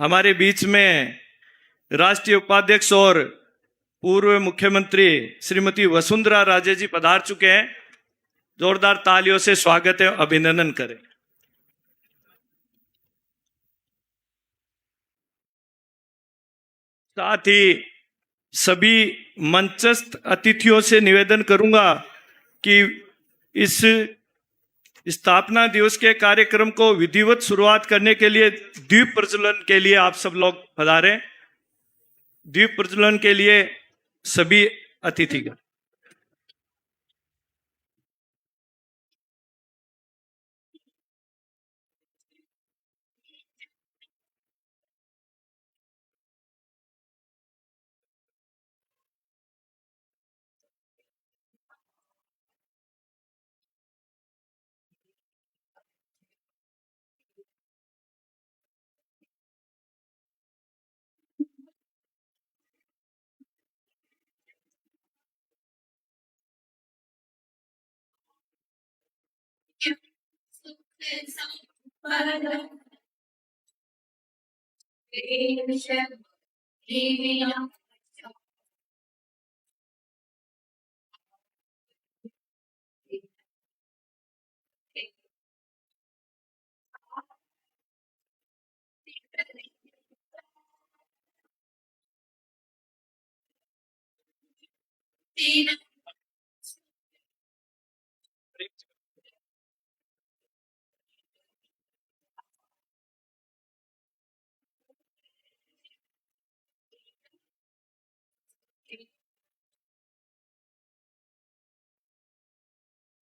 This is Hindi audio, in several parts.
हमारे बीच में राष्ट्रीय उपाध्यक्ष और पूर्व मुख्यमंत्री श्रीमती वसुंधरा राजे जी पधार चुके हैं। जोरदार तालियों से स्वागत है, अभिनंदन करें। साथ ही सभी मंचस्थ अतिथियों से निवेदन करूंगा कि इस स्थापना दिवस के कार्यक्रम को विधिवत शुरुआत करने के लिए दीप प्रज्वलन के लिए आप सब लोग पधारें। दीप प्रज्वलन के लिए सभी अतिथिगण।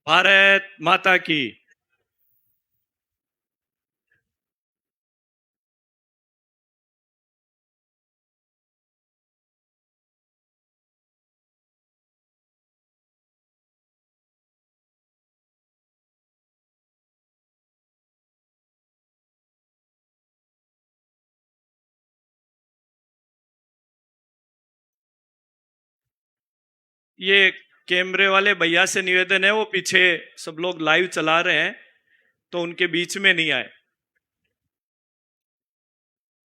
भारत माता की। ये कैमरे वाले भैया से निवेदन है, वो पीछे सब लोग लाइव चला रहे हैं तो उनके बीच में नहीं आए।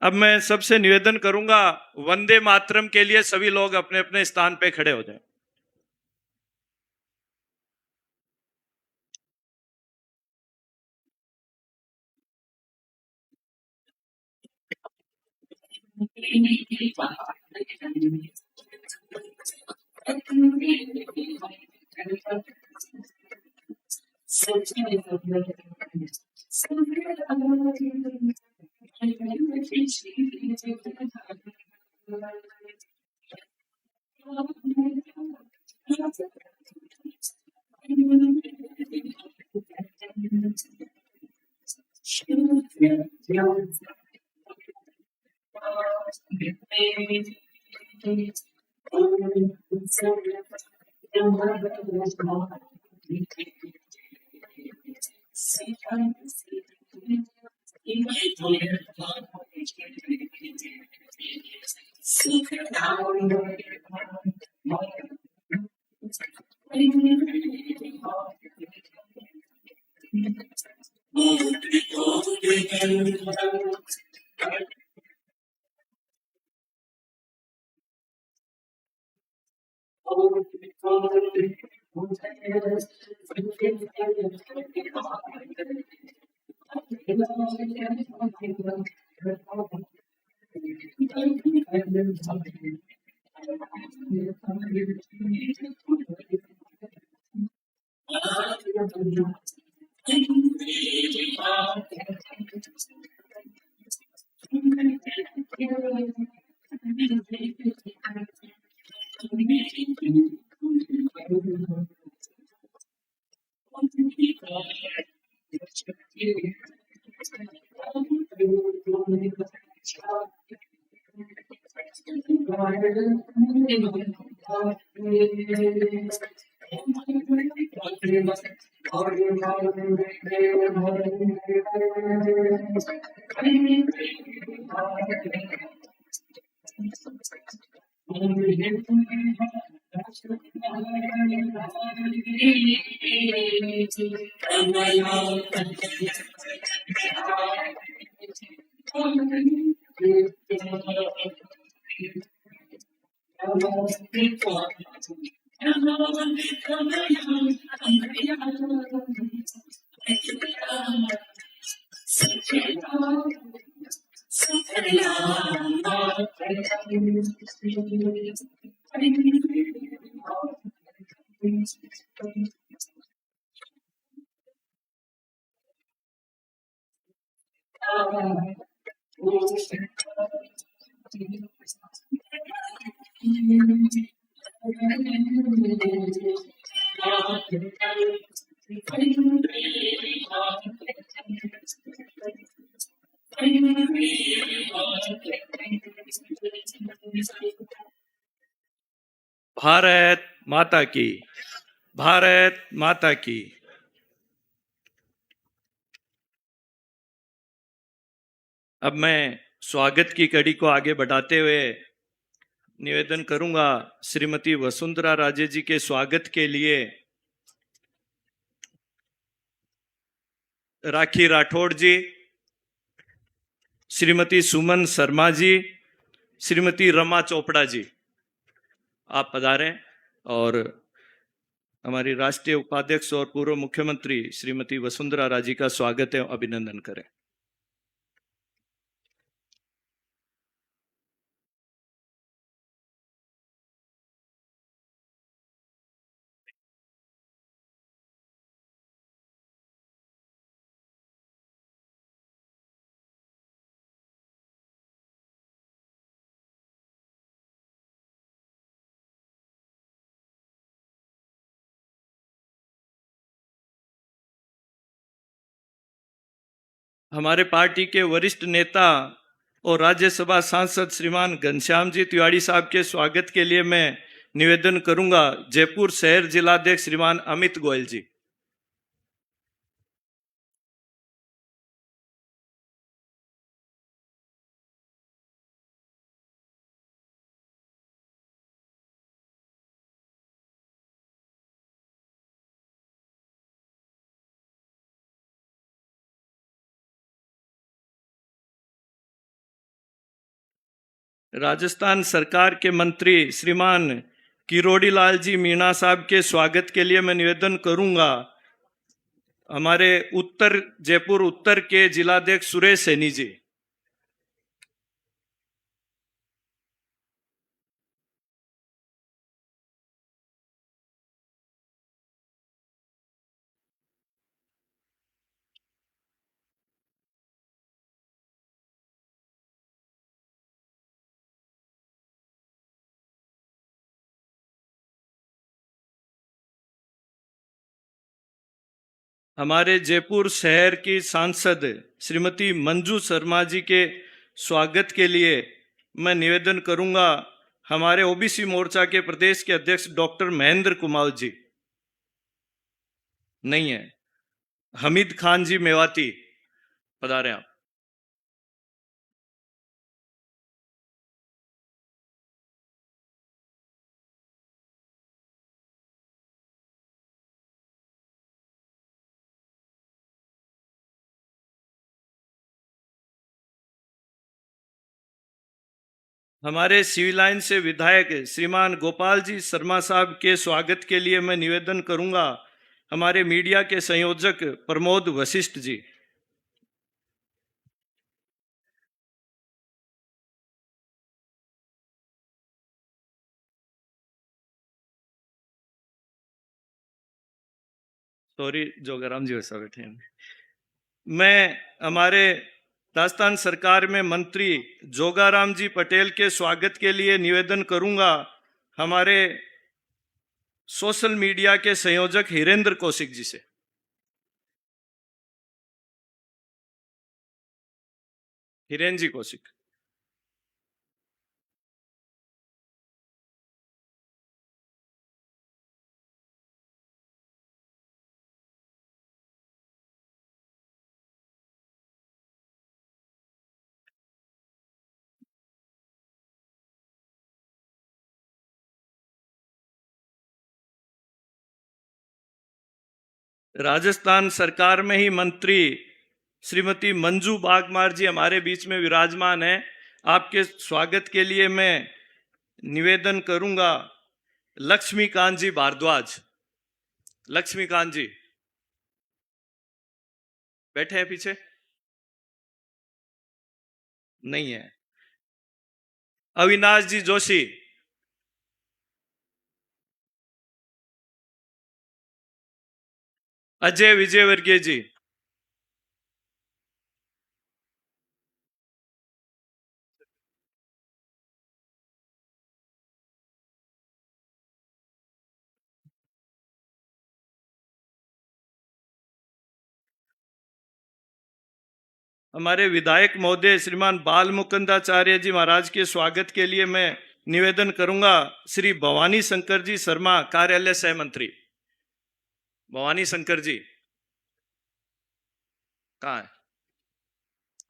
अब मैं सबसे निवेदन करूंगा, वंदे मातरम के लिए सभी लोग अपने अपने स्थान पे खड़े हो जाएं। भारत माता की, भारत माता की। अब मैं स्वागत की कड़ी को आगे बढ़ाते हुए निवेदन करूंगा श्रीमती वसुंधरा राजे जी के स्वागत के लिए राखी राठौड़ जी, श्रीमती सुमन शर्मा जी, श्रीमती रमा चोपड़ा जी, आप पधारें और हमारी राष्ट्रीय उपाध्यक्ष और पूर्व मुख्यमंत्री श्रीमती वसुंधरा राजे का स्वागत एवं अभिनंदन करें। हमारे पार्टी के वरिष्ठ नेता और राज्यसभा सांसद श्रीमान घनश्याम जी तिवाड़ी साहब के स्वागत के लिए मैं निवेदन करूंगा जयपुर शहर जिलाध्यक्ष श्रीमान अमित गोयल जी। राजस्थान सरकार के मंत्री श्रीमान किरोड़ी लाल जी मीणा साहब के स्वागत के लिए मैं निवेदन करूंगा हमारे उत्तर जयपुर उत्तर के जिलाध्यक्ष सुरेश सैनी जी। हमारे जयपुर शहर की सांसद श्रीमती मंजू शर्मा जी के स्वागत के लिए मैं निवेदन करूंगा हमारे ओबीसी मोर्चा के प्रदेश के अध्यक्ष डॉक्टर महेंद्र कुमार जी। नहीं है। हमीद खान जी मेवाती, पधारे आप। हमारे सिविल लाइन से विधायक श्रीमान गोपाल जी शर्मा साहब के स्वागत के लिए मैं निवेदन करूंगा हमारे मीडिया के संयोजक प्रमोद वशिष्ठ जी। सॉरी जोगाराम जी वैसा बैठे हैं। मैं हमारे राजस्थान सरकार में मंत्री जोगाराम जी पटेल के स्वागत के लिए निवेदन करूंगा हमारे सोशल मीडिया के संयोजक हिरेंद्र कौशिक जी से। हिरेन जी कौशिक। राजस्थान सरकार में ही मंत्री श्रीमती मंजू बागमार जी हमारे बीच में विराजमान है। आपके स्वागत के लिए मैं निवेदन करूंगा लक्ष्मीकांत जी भारद्वाज। लक्ष्मीकांत जी बैठे हैं पीछे? नहीं है। अविनाश जी जोशी। अजय विजयवर्गीय जी। हमारे विधायक महोदय श्रीमान बाल मुकुंदाचार्य जी महाराज के स्वागत के लिए मैं निवेदन करूंगा श्री भवानी शंकर जी शर्मा, कार्यालय सह मंत्री। भवानी शंकर जी कहाँ है?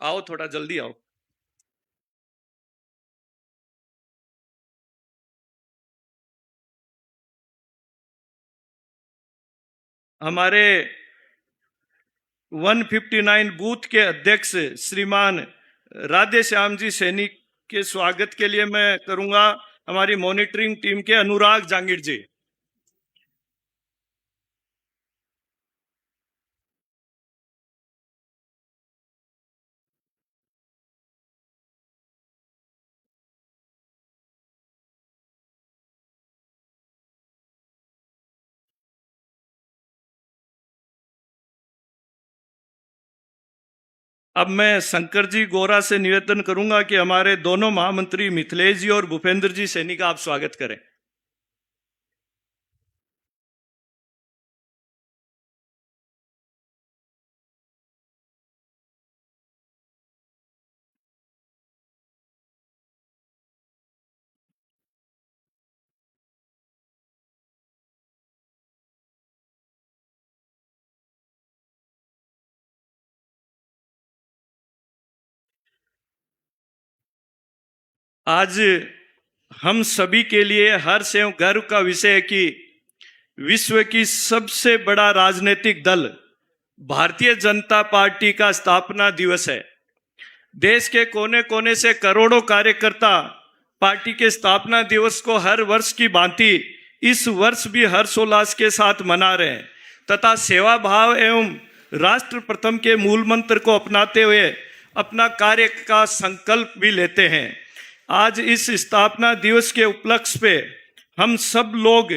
आओ, थोड़ा जल्दी आओ। हमारे 159 बूथ के अध्यक्ष श्रीमान राधे श्याम जी सैनी के स्वागत के लिए मैं करूंगा हमारी मॉनिटरिंग टीम के अनुराग जांगीर जी। अब मैं शंकर जी गोरा से निवेदन करूंगा कि हमारे दोनों महामंत्री मिथिलेश जी और भूपेंद्र जी सैनी का आप स्वागत करें। आज हम सभी के लिए हर्ष एवं गर्व का विषय है कि विश्व की सबसे बड़ा राजनीतिक दल भारतीय जनता पार्टी का स्थापना दिवस है। देश के कोने कोने से करोड़ों कार्यकर्ता पार्टी के स्थापना दिवस को हर वर्ष की भांति इस वर्ष भी हर्षोल्लास के साथ मना रहे हैं तथा सेवा भाव एवं राष्ट्र प्रथम के मूल मंत्र को अपनाते हुए अपना कार्य का संकल्प भी लेते हैं। आज इस स्थापना दिवस के उपलक्ष्य पे हम सब लोग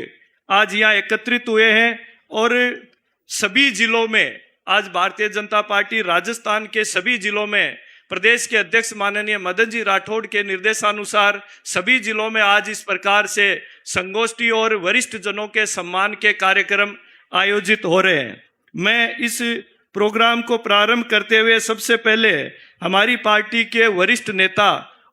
आज यहाँ एकत्रित हुए हैं और सभी जिलों में आज भारतीय जनता पार्टी राजस्थान के सभी जिलों में प्रदेश के अध्यक्ष माननीय मदन जी राठौड़ के निर्देशानुसार सभी जिलों में आज इस प्रकार से संगोष्ठी और वरिष्ठ जनों के सम्मान के कार्यक्रम आयोजित हो रहे हैं। मैं इस प्रोग्राम को प्रारंभ करते हुए सबसे पहले हमारी पार्टी के वरिष्ठ नेता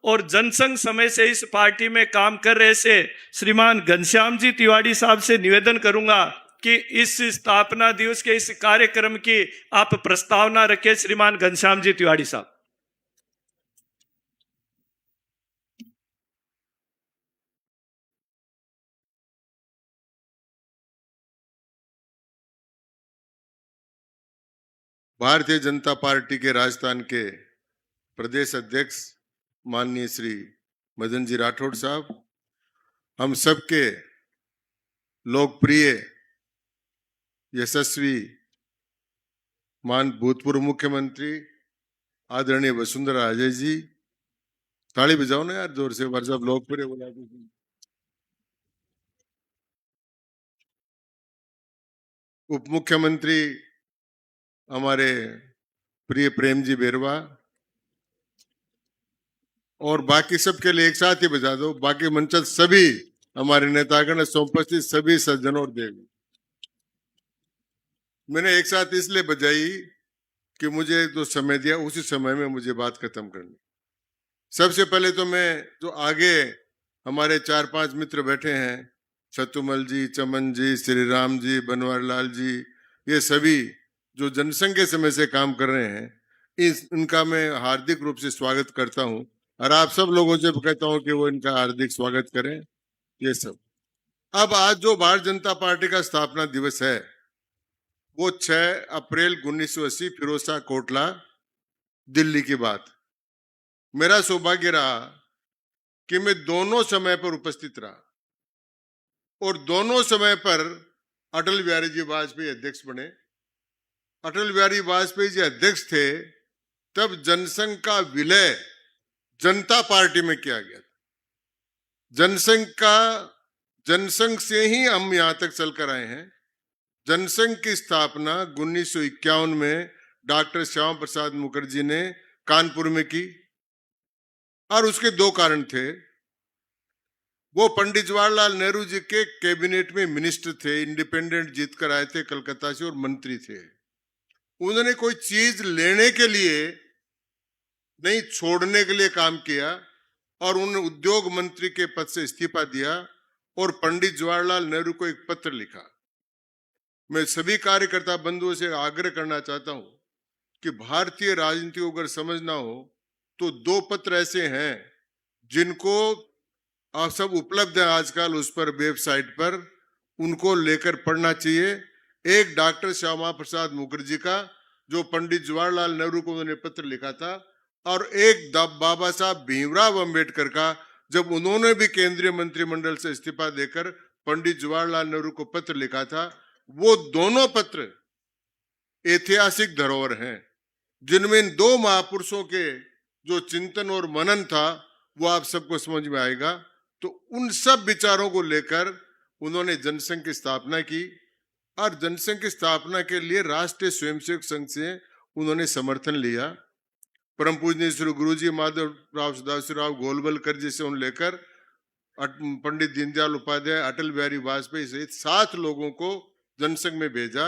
और जनसंघ समय से इस पार्टी में काम कर रहे से श्रीमान घनश्याम जी तिवारी साहब से निवेदन करूंगा कि इस स्थापना दिवस के इस कार्यक्रम की आप प्रस्तावना रखें। श्रीमान घनश्याम जी तिवारी साहब। भारतीय जनता पार्टी के राजस्थान के प्रदेश अध्यक्ष माननीय श्री मदन जी राठौड़ साहब, हम सबके लोकप्रिय यशस्वी मान भूतपूर्व मुख्यमंत्री आदरणीय वसुंधरा राजे जी, ताली बजाओ ना यार जोर से, बार सब लोकप्रिय बोला। उप मुख्यमंत्री हमारे प्रिय प्रेम जी बेरवा, और बाकी सबके लिए एक साथ ही बजा दो। बाकी मंचल सभी हमारे नेतागण, उपस्थित सभी सज्जनों और देवी, मैंने एक साथ इसलिए बजाई कि मुझे जो समय दिया उसी समय में मुझे बात खत्म करनी। सबसे पहले तो मैं जो आगे हमारे 4-5 मित्र बैठे हैं, सतुमल जी, चमन जी, श्री राम जी, बनवारीलाल जी, ये सभी जो जनसंघ के समय से काम कर रहे हैं, इनका मैं हार्दिक रूप से स्वागत करता हूं और आप सब लोगों से कहता हूं कि वो इनका हार्दिक स्वागत करें। ये सब अब आज जो भारतीय जनता पार्टी का स्थापना दिवस है वो 6 अप्रैल 1980 फिरोजशाह कोटला दिल्ली की बात। मेरा सौभाग्य रहा कि मैं दोनों समय पर उपस्थित रहा और दोनों समय पर अटल बिहारी जी वाजपेयी अध्यक्ष बने। अटल बिहारी वाजपेयी जी अध्यक्ष थे तब जनसंघ का विलय जनता पार्टी में किया गया था। जनसंघ से ही हम यहां तक चलकर आए हैं। जनसंघ की स्थापना 1951 में डॉक्टर श्यामा प्रसाद मुखर्जी ने कानपुर में की और उसके दो कारण थे। वो पंडित जवाहरलाल नेहरू जी के कैबिनेट में मिनिस्टर थे, इंडिपेंडेंट जीत कर आए थे कलकत्ता से और मंत्री थे। उन्होंने कोई चीज लेने के लिए नहीं, छोड़ने के लिए काम किया और उन्होंने उद्योग मंत्री के पद से इस्तीफा दिया और पंडित जवाहरलाल नेहरू को एक पत्र लिखा। मैं सभी कार्यकर्ता बंधुओं से आग्रह करना चाहता हूं कि भारतीय राजनीति को अगर समझना हो तो दो पत्र ऐसे हैं जिनको आप सब उपलब्ध है आजकल उस पर वेबसाइट पर, उनको लेकर पढ़ना चाहिए। एक डॉक्टर श्यामा प्रसाद मुखर्जी का जो पंडित जवाहरलाल नेहरू को उन्होंने पत्र लिखा था, और एक बाबा साहब भीमराव अंबेडकर का जब उन्होंने भी केंद्रीय मंत्रिमंडल से इस्तीफा देकर पंडित जवाहरलाल नेहरू को पत्र लिखा था। वो दोनों पत्र ऐतिहासिक धरोहर हैं जिनमें इन दो महापुरुषों के जो चिंतन और मनन था वो आप सबको समझ में आएगा। तो उन सब विचारों को लेकर उन्होंने जनसंघ की स्थापना की और जनसंघ की स्थापना के लिए राष्ट्रीय स्वयंसेवक संघ से उन्होंने समर्थन लिया। परम पूजनीय श्री गुरुजी माधव राव सदाशिव राव गोलवलकर जी से उन लेकर पंडित दीनदयाल उपाध्याय, अटल बिहारी वाजपेयी सहित 7 लोगों को जनसंघ में भेजा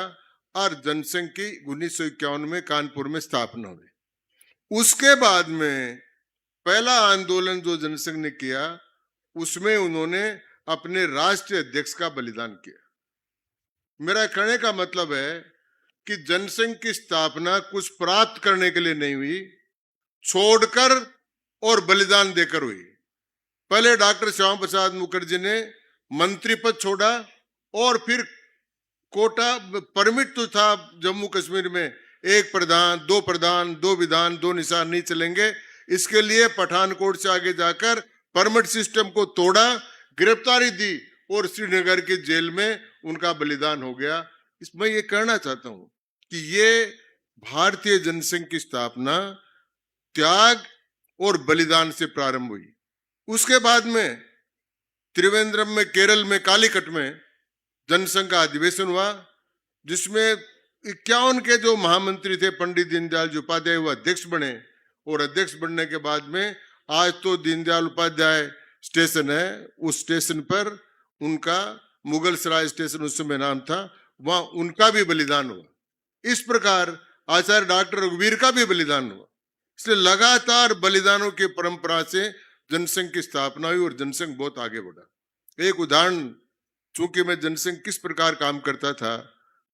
और जनसंघ की 1951 में कानपुर में स्थापना हुई। उसके बाद में पहला आंदोलन जो जनसंघ ने किया उसमें उन्होंने अपने राष्ट्रीय अध्यक्ष का बलिदान किया। मेरा कहने का मतलब है कि जनसंघ की स्थापना कुछ प्राप्त करने के लिए नहीं हुई, छोड़कर और बलिदान देकर हुई। पहले डॉक्टर श्यामा प्रसाद मुखर्जी ने मंत्री पद छोड़ा और फिर कोटा परमिट तो था जम्मू कश्मीर में, 1 प्रधान 2 प्रधान 2 विधान 2 निशान नहीं चलेंगे, इसके लिए पठानकोट से आगे जाकर परमिट सिस्टम को तोड़ा, गिरफ्तारी दी और श्रीनगर की जेल में उनका बलिदान हो गया। इसमें ये कहना चाहता हूं कि ये भारतीय जनसंघ की स्थापना त्याग और बलिदान से प्रारंभ हुई। उसके बाद में त्रिवेंद्रम में, केरल में कालीकट में जनसंघ का अधिवेशन हुआ जिसमें 51 के जो महामंत्री थे पंडित दीनदयाल जी उपाध्याय वो अध्यक्ष बने और अध्यक्ष बनने के बाद में आज तो दीनदयाल उपाध्याय स्टेशन है, उस स्टेशन पर उनका मुगल सराय स्टेशन उस समय नाम था, वहां उनका भी बलिदान हुआ। इस प्रकार आचार्य डॉक्टर रघुवीर का भी बलिदान हुआ। इसलिए लगातार बलिदानों की परंपरा से जनसंघ की स्थापना हुई और जनसंघ बहुत आगे बढ़ा। एक उदाहरण, चूंकि मैं जनसंघ किस प्रकार काम करता था,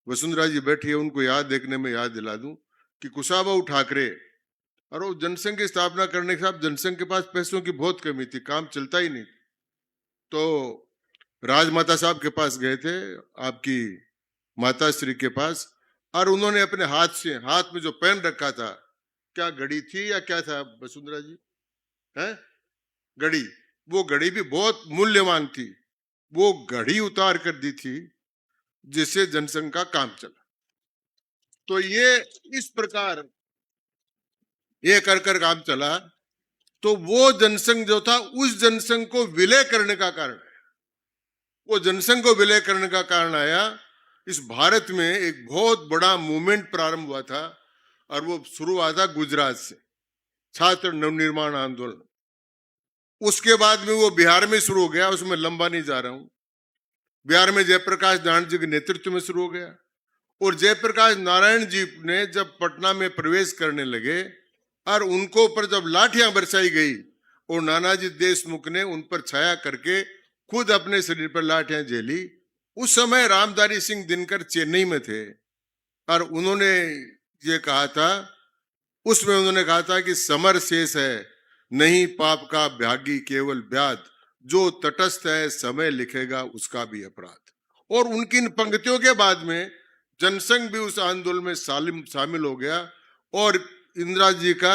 वसुंधरा जी बैठी है उनको याद देखने में याद दिला दूं कि कुशाभाऊ ठाकरे और वो जनसंघ की स्थापना करने के साथ जनसंघ के पास पैसों की बहुत कमी थी, काम चलता ही नहीं। तो राजमाता साहब के पास गए थे, आपकी माता श्री के पास, और उन्होंने अपने हाथ में जो पेन रखा था, क्या घड़ी थी या क्या था वसुंधरा जी, है घड़ी, वो घड़ी भी बहुत मूल्यवान थी, वो घड़ी उतार कर दी थी जिससे जनसंघ का काम चला। तो ये इस प्रकार ये कर काम चला। तो वो जनसंघ जो था उस जनसंघ को विलय करने का कारण है, वो जनसंघ को विलय करने का कारण आया। इस भारत में एक बहुत बड़ा मूवमेंट प्रारंभ हुआ था और वो शुरू हुआ था गुजरात से, छात्र नवनिर्माण आंदोलन। उसके बाद में वो बिहार में शुरू हो गया, उसमें लंबा नहीं जा रहा हूं। बिहार में जयप्रकाश नारायण जी के नेतृत्व में शुरू हो गया और जयप्रकाश नारायण जी ने जब पटना में प्रवेश करने लगे और उनको ऊपर जब लाठियां बरसाई गई और नानाजी देशमुख ने उन पर छाया करके खुद अपने शरीर पर लाठियां झेली। उस समय रामधारी सिंह दिनकर चेन्नई में थे और उन्होंने ये कहा था, उसमें उन्होंने कहा था कि समर शेष है नहीं पाप का भागी केवल व्याध, जो तटस्थ है समय लिखेगा उसका भी अपराध। और उनकी इन पंक्तियों के बाद में जनसंघ भी उस आंदोलन में शामिल हो गया और इंदिरा जी का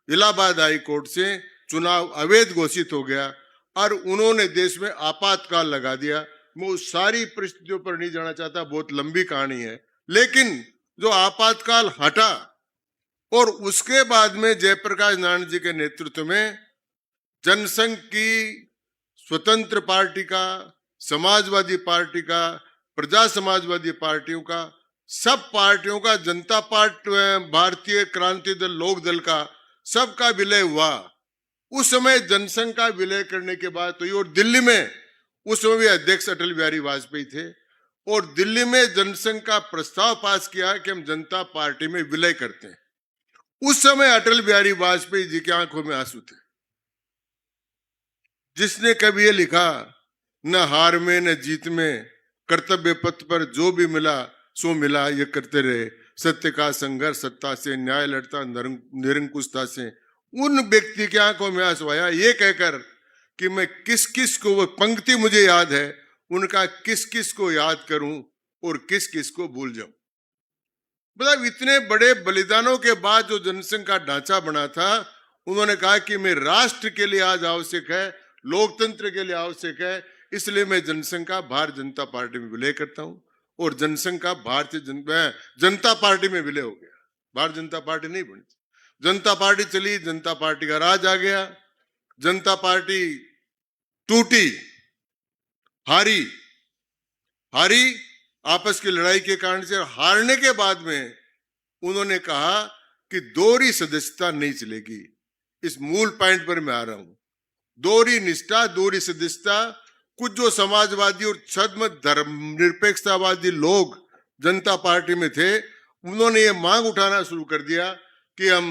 इलाहाबाद हाई कोर्ट से चुनाव अवैध घोषित हो गया और उन्होंने देश में आपातकाल लगा दिया। मैं उस सारी परिस्थितियों पर नहीं जाना चाहता, बहुत लंबी कहानी है, लेकिन जो आपातकाल हटा और उसके बाद में जयप्रकाश नारायण जी के नेतृत्व में जनसंघ की, स्वतंत्र पार्टी का, समाजवादी पार्टी का, प्रजा समाजवादी पार्टियों का, सब पार्टियों का, जनता पार्टी, भारतीय क्रांति दल, लोक दल का, सबका विलय हुआ। उस समय जनसंघ का विलय करने के बाद तो, और दिल्ली में उस समय भी अध्यक्ष अटल बिहारी वाजपेयी थे और दिल्ली में जनसंघ का प्रस्ताव पास किया कि हम जनता पार्टी में विलय करते हैं। उस समय अटल बिहारी वाजपेयी जी की आंखों में आंसू थे, जिसने कभी ये लिखा, न हार में न जीत में, कर्तव्य पथ पर जो भी मिला सो मिला, ये करते रहे, सत्य का संघर्ष सत्ता से, न्याय लड़ता निरंकुशता से। उन व्यक्ति की आंखों में आंसू आया ये कहकर कि मैं किस किस को, वो पंक्ति मुझे याद है उनका, किस किस को याद करूं और किस किस को भूल जाऊं। मतलब इतने बड़े बलिदानों के बाद जो जनसंघ का ढांचा बना था, उन्होंने कहा कि मैं राष्ट्र के लिए आज आवश्यक है, लोकतंत्र के लिए आवश्यक है, इसलिए मैं जनसंघ का भारतीय जनता पार्टी में विलय करता हूं। और जनसंघ का भारतीय जनता पार्टी में विलय हो गया। भारतीय जनता पार्टी नहीं बनी, जनता पार्टी चली, जनता पार्टी का राज आ गया, जनता पार्टी टूटी, हारी आपस की लड़ाई के कारण से। हारने के बाद में उन्होंने कहा कि दोहरी सदस्यता नहीं चलेगी। इस मूल पॉइंट पर मैं आ रहा हूं, दोहरी निष्ठा, दोहरी सदस्यता। कुछ जो समाजवादी और छद्म धर्मनिरपेक्षतावादी लोग जनता पार्टी में थे, उन्होंने ये मांग उठाना शुरू कर दिया कि हम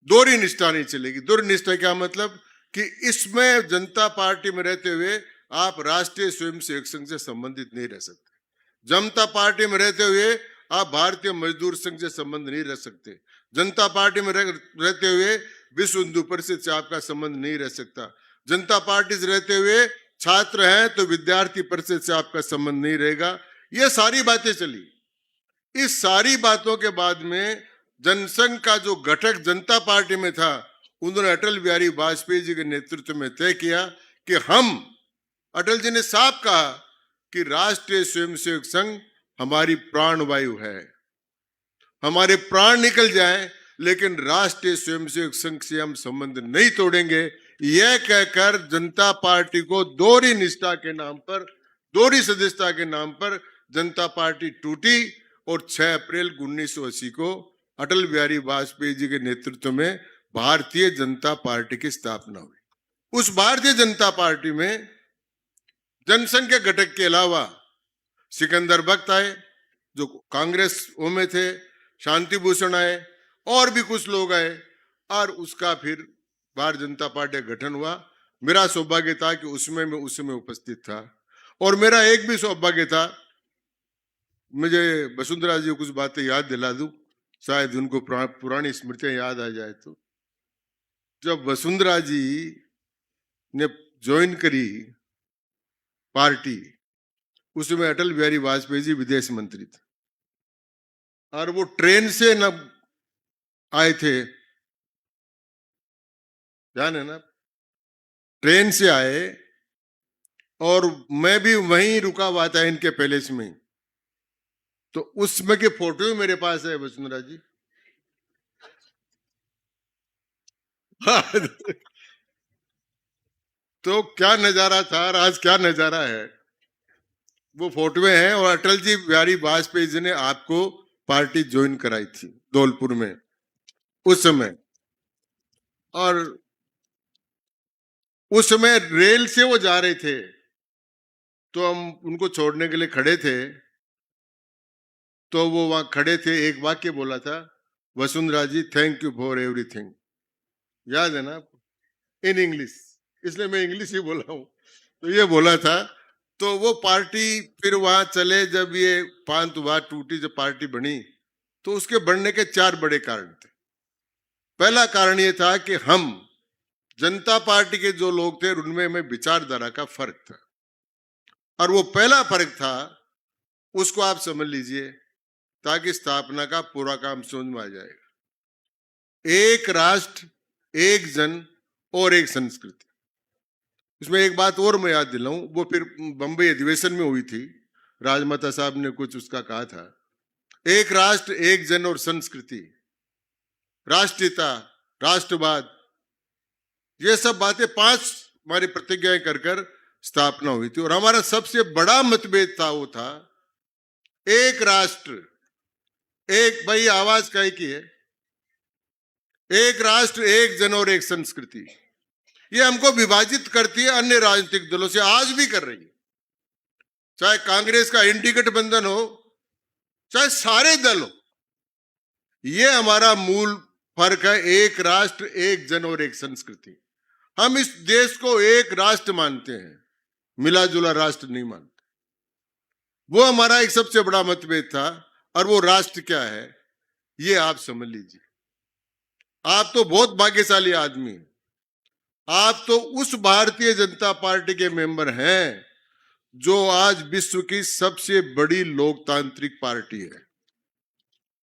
दोहरी निष्ठा नहीं चलेगी। दोहरी निष्ठा क्या मतलब कि इसमें जनता पार्टी में रहते हुए आप राष्ट्रीय स्वयंसेवक संघ से संबंधित नहीं रह सकते, जनता पार्टी में रहते हुए आप भारतीय मजदूर संघ से संबंध नहीं रह सकते, जनता पार्टी में रहते हुए विश्व हिंदू परिषद से आपका संबंध नहीं रह सकता, जनता पार्टी से रहते हुए छात्र हैं तो विद्यार्थी परिषद से आपका संबंध नहीं रहेगा। ये सारी बातें चली। इस सारी बातों के बाद में जनसंघ का जो घटक जनता पार्टी में था, उन्होंने अटल बिहारी वाजपेयी जी के नेतृत्व में तय किया कि हम, अटल जी ने साफ कहा कि राष्ट्रीय स्वयंसेवक संघ हमारी प्राण वायु है, हमारे प्राण निकल जाए लेकिन राष्ट्रीय स्वयंसेवक संघ से हम संबंध नहीं तोड़ेंगे। यह कहकर जनता पार्टी को दोहरी निष्ठा के नाम पर, दोहरी सदस्यता के नाम पर जनता पार्टी टूटी और 6 अप्रैल 1980 को अटल बिहारी वाजपेयी जी के नेतृत्व में भारतीय जनता पार्टी की स्थापना हुई। उस भारतीय जनता पार्टी में जनसंघ के घटक के अलावा सिकंदर बख्त आए जो कांग्रेस में थे, शांति भूषण आए और भी कुछ लोग आए और उसका फिर भारतीय जनता पार्टी का गठन हुआ। मेरा सौभाग्य था कि उसमें मैं उस समय उपस्थित था और मेरा एक भी सौभाग्य था, मुझे वसुंधरा जी को कुछ बातें याद दिला दूं, शायद उनको पुरानी स्मृतियां याद आ जाए। तो जब वसुंधरा जी ने ज्वाइन करी पार्टी, उसमें अटल बिहारी वाजपेयी जी विदेश मंत्री थे और वो ट्रेन से न आए थे, ध्यान है ना, ट्रेन से आए और मैं भी वहीं रुका हुआ था इनके पैलेस में। तो उसमें के फोटो मेरे पास है वसुंधरा जी। तो क्या नजारा था और आज क्या नजारा है, वो फोटो हैं। और अटल जी बिहारी वाजपेयी जी ने आपको पार्टी ज्वाइन कराई थी धौलपुर में उस समय, और उस समय रेल से वो जा रहे थे तो हम उनको छोड़ने के लिए खड़े थे, तो वो वहां खड़े थे, एक वाक्य बोला था, वसुंधरा जी थैंक यू फॉर एवरीथिंग, याद है ना, इन इंग्लिश, इसलिए मैं इंग्लिश ही बोला हूं। तो ये बोला था। तो वो पार्टी फिर वहां चले, जब ये पांतवाद टूटी, जब पार्टी बनी, तो उसके बढ़ने के 4 बड़े कारण थे। पहला कारण ये था कि हम जनता पार्टी के जो लोग थे उनमें में विचारधारा का फर्क था, और वो पहला फर्क था, उसको आप समझ लीजिए ताकि स्थापना का पूरा काम समझ में आ जाएगा। एक राष्ट्र एक जन और एक संस्कृति। इसमें एक बात और मैं याद दिलाऊं, वो फिर बंबई अधिवेशन में हुई थी, राजमाता साहब ने कुछ उसका कहा था, एक राष्ट्र एक जन और संस्कृति, राष्ट्रीयता, राष्ट्रवाद, ये सब बातें 5 हमारी प्रतिज्ञाएं कर कर स्थापना हुई थी। और हमारा सबसे बड़ा मतभेद था, वो था एक राष्ट्र एक, भाई आवाज काहे की है, एक राष्ट्र एक जन और एक संस्कृति, ये हमको विभाजित करती है अन्य राजनीतिक दलों से, आज भी कर रही है। चाहे कांग्रेस का इंडी गठबंधन हो, चाहे सारे दल हो, ये हमारा मूल फर्क है, एक राष्ट्र एक जन और एक संस्कृति। हम इस देश को एक राष्ट्र मानते हैं, मिला जुला राष्ट्र नहीं मानते। वो हमारा एक सबसे बड़ा मतभेद था। और वो राष्ट्र क्या है, ये आप समझ लीजिए। आप तो बहुत भाग्यशाली आदमी हैं, आप तो उस भारतीय जनता पार्टी के मेंबर हैं जो आज विश्व की सबसे बड़ी लोकतांत्रिक पार्टी है।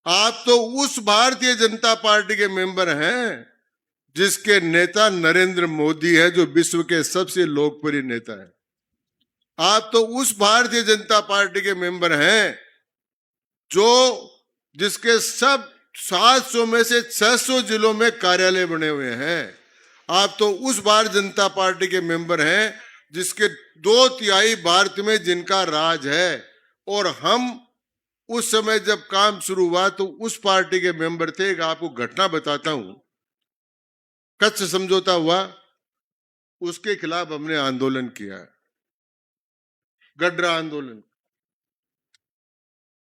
आप तो उस भारतीय जनता पार्टी के मेंबर हैं जिसके नेता नरेंद्र मोदी है, जो विश्व के सबसे लोकप्रिय नेता है। आप तो उस भारतीय जनता पार्टी के मेंबर हैं जो जिसके सब 700 में से 600 जिलों में कार्यालय बने हुए हैं। आप तो उस भारतीय जनता पार्टी के मेंबर हैं जिसके 2/3 भारत में जिनका राज है। और हम उस समय जब काम शुरू हुआ तो उस पार्टी के मेंबर थे। एक आपको घटना बताता हूं, कच्छ समझौता हुआ, उसके खिलाफ हमने आंदोलन किया, गडरा आंदोलन।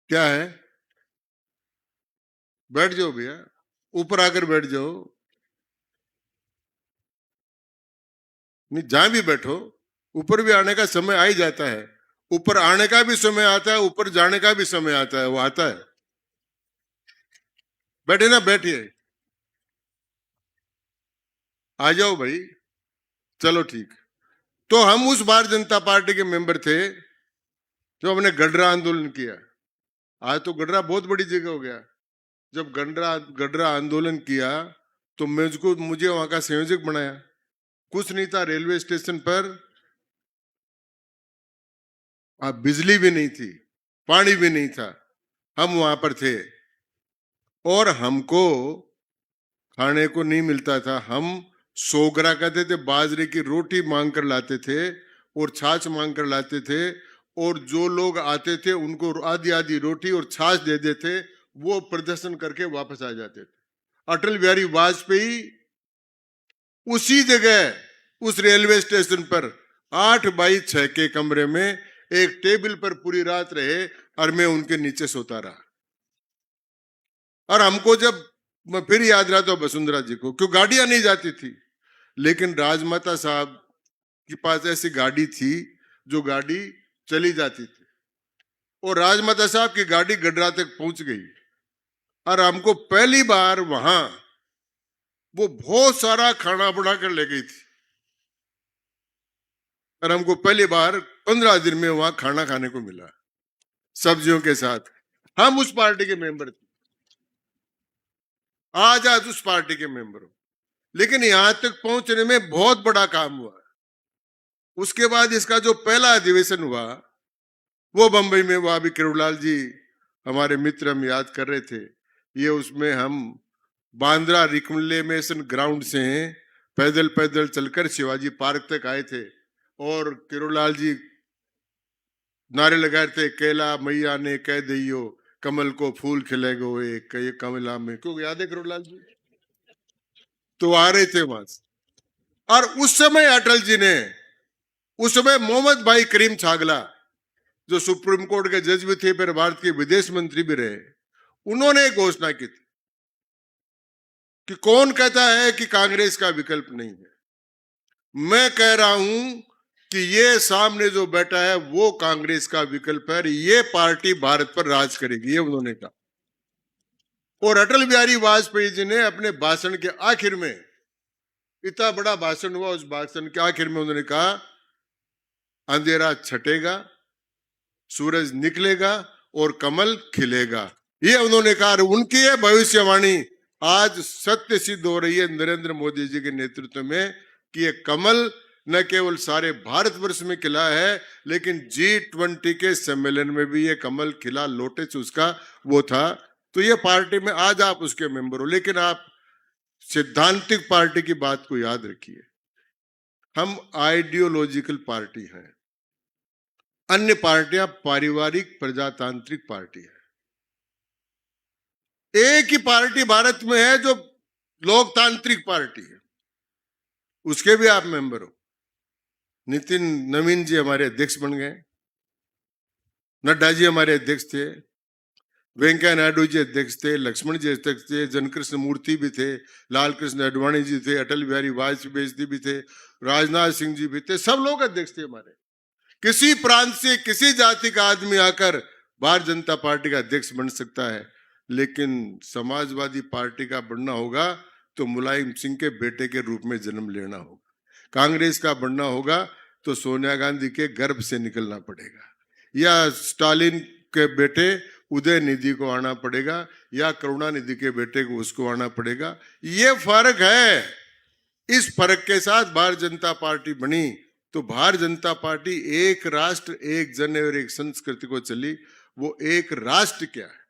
क्या है, बैठ जाओ भैया, ऊपर आकर बैठ जाओ, नहीं जहां भी बैठो, ऊपर भी आने का समय आ ही जाता है। ऊपर आने का भी समय आता है, ऊपर जाने का भी समय आता है, वो आता है। बैठे ना, बैठिए, आ जाओ भाई, चलो ठीक। तो हम उस भारतीय जनता पार्टी के मेंबर थे जो हमने गडरा आंदोलन किया। आज तो गडरा बहुत बड़ी जगह हो गया। जब गडरा आंदोलन किया तो मुझे वहां का संयोजक बनाया। कुछ नहीं था, रेलवे स्टेशन पर बिजली भी नहीं थी, पानी भी नहीं था, हम वहां पर थे और हमको खाने को नहीं मिलता था। हम सोगरा कहते थे, बाजरे की रोटी मांग कर लाते थे और छाछ मांग कर लाते थे। और जो लोग आते थे उनको आधी आधी रोटी और छाछ दे देते, वो प्रदर्शन करके वापस आ जाते थे। अटल बिहारी वाजपेयी उसी जगह उस रेलवे स्टेशन पर 8x6 के कमरे में एक टेबल पर पूरी रात रहे और मैं उनके नीचे सोता रहा। और हमको जब मैं फिर याद रहा तो वसुंधरा जी को, क्यों गाड़ियां नहीं जाती थी, लेकिन राजमाता साहब के पास ऐसी गाड़ी थी जो गाड़ी चली जाती थी। और राजमाता साहब की गाड़ी गडरा तक पहुंच गई और हमको पहली बार वहां वो बहुत सारा खाना बना कर ले गई थी। और हमको पहली बार 15 दिन में वहां खाना खाने को मिला, सब्जियों के साथ। हम उस पार्टी के मेंबर थे, आज उस पार्टी के मेंबर हो, लेकिन यहां तक पहुंचने में बहुत बड़ा काम हुआ। उसके बाद इसका जो पहला अधिवेशन हुआ वो बंबई में हुआ। अभी किरोड़लाल जी हमारे मित्र, हम याद कर रहे थे, ये उसमें हम बांद्रा रिकमेंडेशन ग्राउंड से पैदल पैदल चलकर शिवाजी पार्क तक आए थे। और किरोड़लाल जी नारे लगाए थे, कैला मैया ने कह दियो कमल को फूल खिलेगो एक कई कमला में, क्यों याद है किरोड़लाल जी? तो आ रहे थे वहां से। और उस समय अटल जी ने, उस समय मोहम्मद भाई करीम छागला जो सुप्रीम कोर्ट के जज भी थे, फिर भारत के विदेश मंत्री भी रहे, उन्होंने घोषणा की थी कि कौन कहता है कि कांग्रेस का विकल्प नहीं है। मैं कह रहा हूं कि ये सामने जो बैठा है वो कांग्रेस का विकल्प है, ये पार्टी भारत पर राज करेगी, ये उन्होंने कहा। और अटल बिहारी वाजपेयी जी ने अपने भाषण के आखिर में, इतना बड़ा भाषण हुआ, उस भाषण के आखिर में उन्होंने कहा, अंधेरा छटेगा, सूरज निकलेगा और कमल खिलेगा। ये उन्होंने कहा। उनकी है भविष्यवाणी आज सत्य सिद्ध हो रही है नरेंद्र मोदी जी के नेतृत्व में कि ये कमल न केवल सारे भारतवर्ष में खिला है, लेकिन G20 के सम्मेलन में भी ये कमल खिला, लोटस उसका वो था। तो ये पार्टी में आज आप उसके मेंबर हो, लेकिन आप सिद्धांतिक पार्टी की बात को याद रखिए। हम आइडियोलॉजिकल पार्टी हैं, अन्य पार्टियां पारिवारिक प्रजातांत्रिक पार्टी है। एक ही पार्टी भारत में है जो लोकतांत्रिक पार्टी है, उसके भी आप मेंबर हो। नितिन नवीन जी हमारे अध्यक्ष बन गए, नड्डा जी हमारे अध्यक्ष थे, वेंकैया नायडू जी अध्यक्ष थे, लक्ष्मण जी अध्यक्ष थे, जनकृष्ण मूर्ति भी थे, लाल कृष्ण आडवाणी जी थे, अटल बिहारी वाजपेयी जी भी थे, राजनाथ सिंह जी भी थे, सब लोग अध्यक्ष थे हमारे। किसी प्रांत से किसी जाति का आदमी आकर भारतीय जनता पार्टी का अध्यक्ष बन सकता है, लेकिन समाजवादी पार्टी का बनना होगा तो मुलायम सिंह के बेटे के रूप में जन्म लेना होगा। कांग्रेस का बनना होगा तो सोनिया गांधी के गर्भ से निकलना पड़ेगा, या स्टालिन के बेटे उदयनिधि को आना पड़ेगा, या करुणानिधि के बेटे को उसको आना पड़ेगा। ये फर्क है। इस फर्क के साथ भारतीय जनता पार्टी बनी। तो भारतीय जनता पार्टी एक राष्ट्र एक जन और एक संस्कृति को चली। वो एक राष्ट्र क्या है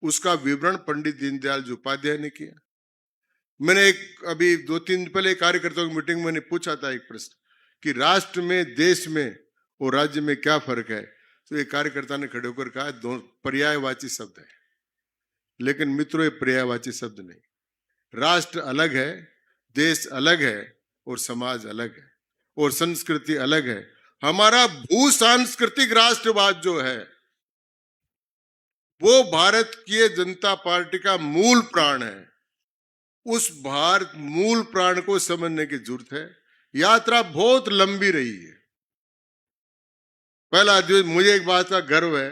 उसका विवरण पंडित दीनदयाल जी उपाध्याय ने किया। मैंने एक अभी 2-3 दिन पहले कार्यकर्ताओं की मीटिंग में मैंने पूछा था एक प्रश्न कि राष्ट्र में, देश में और राज्य में क्या फर्क है। तो एक कार्यकर्ता ने खड़े होकर कहा दो पर्यायवाची शब्द है, लेकिन मित्रों ये पर्यायवाची शब्द नहीं। राष्ट्र अलग है, देश अलग है और समाज अलग है और संस्कृति अलग है। हमारा भू सांस्कृतिक राष्ट्रवाद जो है वो भारत की जनता पार्टी का मूल प्राण है। उस भारत मूल प्राण को समझने की जरूरत है। यात्रा बहुत लंबी रही है। पहला दिवस मुझे एक बात का गर्व है,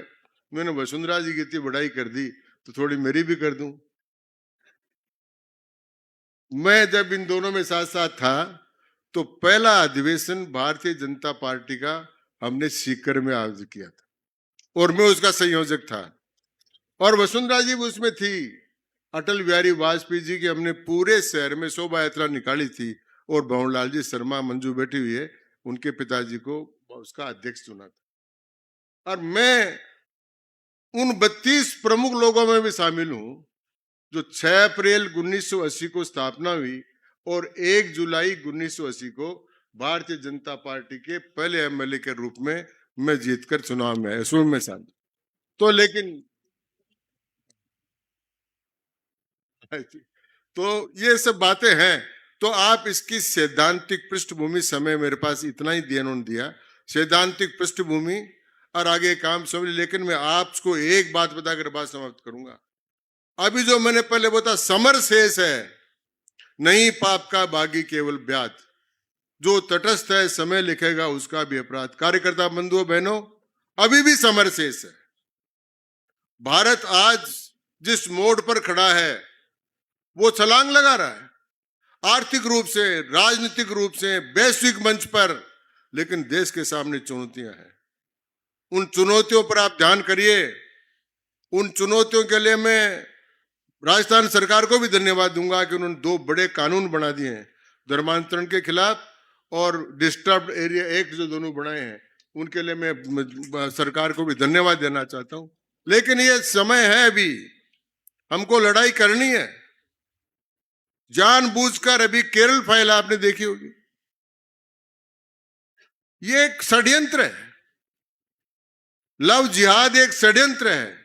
मैंने वसुंधरा जी की इतनी बड़ाई कर दी तो थोड़ी मेरी भी कर दूं। मैं जब इन दोनों में साथ साथ था तो पहला अधिवेशन भारतीय जनता पार्टी का हमने सीकर में आयोजित किया था और मैं उसका संयोजक था और वसुंधरा जी भी उसमें थी। अटल बिहारी वाजपेयी जी की हमने पूरे शहर में शोभा यात्रा निकाली थी और भवनलाल जी शर्मा मंजू बैठी हुई है, उनके पिताजी को उसका अध्यक्ष चुना था। और मैं उन 32 प्रमुख लोगों में भी शामिल हूं जो 6 अप्रैल 1980 को स्थापना हुई और 1 जुलाई 1980 को भारतीय जनता पार्टी के पहले एमएलए के रूप में मैं जीतकर चुनाव में आया, उसमें मैं शामिल। तो लेकिन तो ये सब बातें हैं। तो आप इसकी सैद्धांतिक पृष्ठभूमि, समय मेरे पास इतना ही दिया, सैद्धांतिक पृष्ठभूमि और आगे काम समझ। लेकिन मैं आपको एक बात बताकर बात समाप्त करूंगा। अभी जो मैंने पहले बताया समर शेष है, नहीं पाप का बागी केवल ब्याज, जो तटस्थ है समय लिखेगा उसका भी अपराध। कार्यकर्ता बंधुओं बहनों, अभी भी समर शेष है। भारत आज जिस मोड़ पर खड़ा है वो छलांग लगा रहा है, आर्थिक रूप से, राजनीतिक रूप से, वैश्विक मंच पर। लेकिन देश के सामने चुनौतियां हैं। उन चुनौतियों पर आप ध्यान करिए। उन चुनौतियों के लिए मैं राजस्थान सरकार को भी धन्यवाद दूंगा कि उन्होंने 2 बड़े कानून बना दिए हैं, धर्मांतरण के खिलाफ और डिस्टर्ब्ड एरिया एक्ट जो दोनों बनाए हैं, उनके लिए मैं सरकार को भी धन्यवाद देना चाहता हूं। लेकिन ये समय है, अभी हमको लड़ाई करनी है। जानबूझकर अभी केरल फाइल आपने देखी होगी, ये एक षड्यंत्र है। लव जिहाद एक षड्यंत्र है,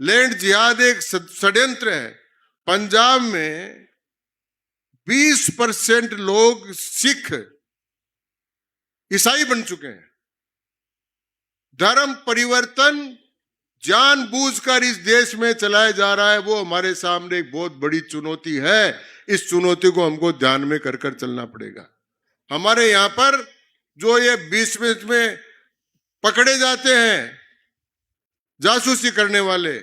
लैंड जिहाद एक षड्यंत्र है। पंजाब में 20% लोग सिख ईसाई बन चुके हैं। धर्म परिवर्तन जानबूझकर इस देश में चलाया जा रहा है, वो हमारे सामने एक बहुत बड़ी चुनौती है। इस चुनौती को हमको ध्यान में कर चलना पड़ेगा। हमारे यहाँ पर जो ये बीच में पकड़े जाते हैं जासूसी करने वाले,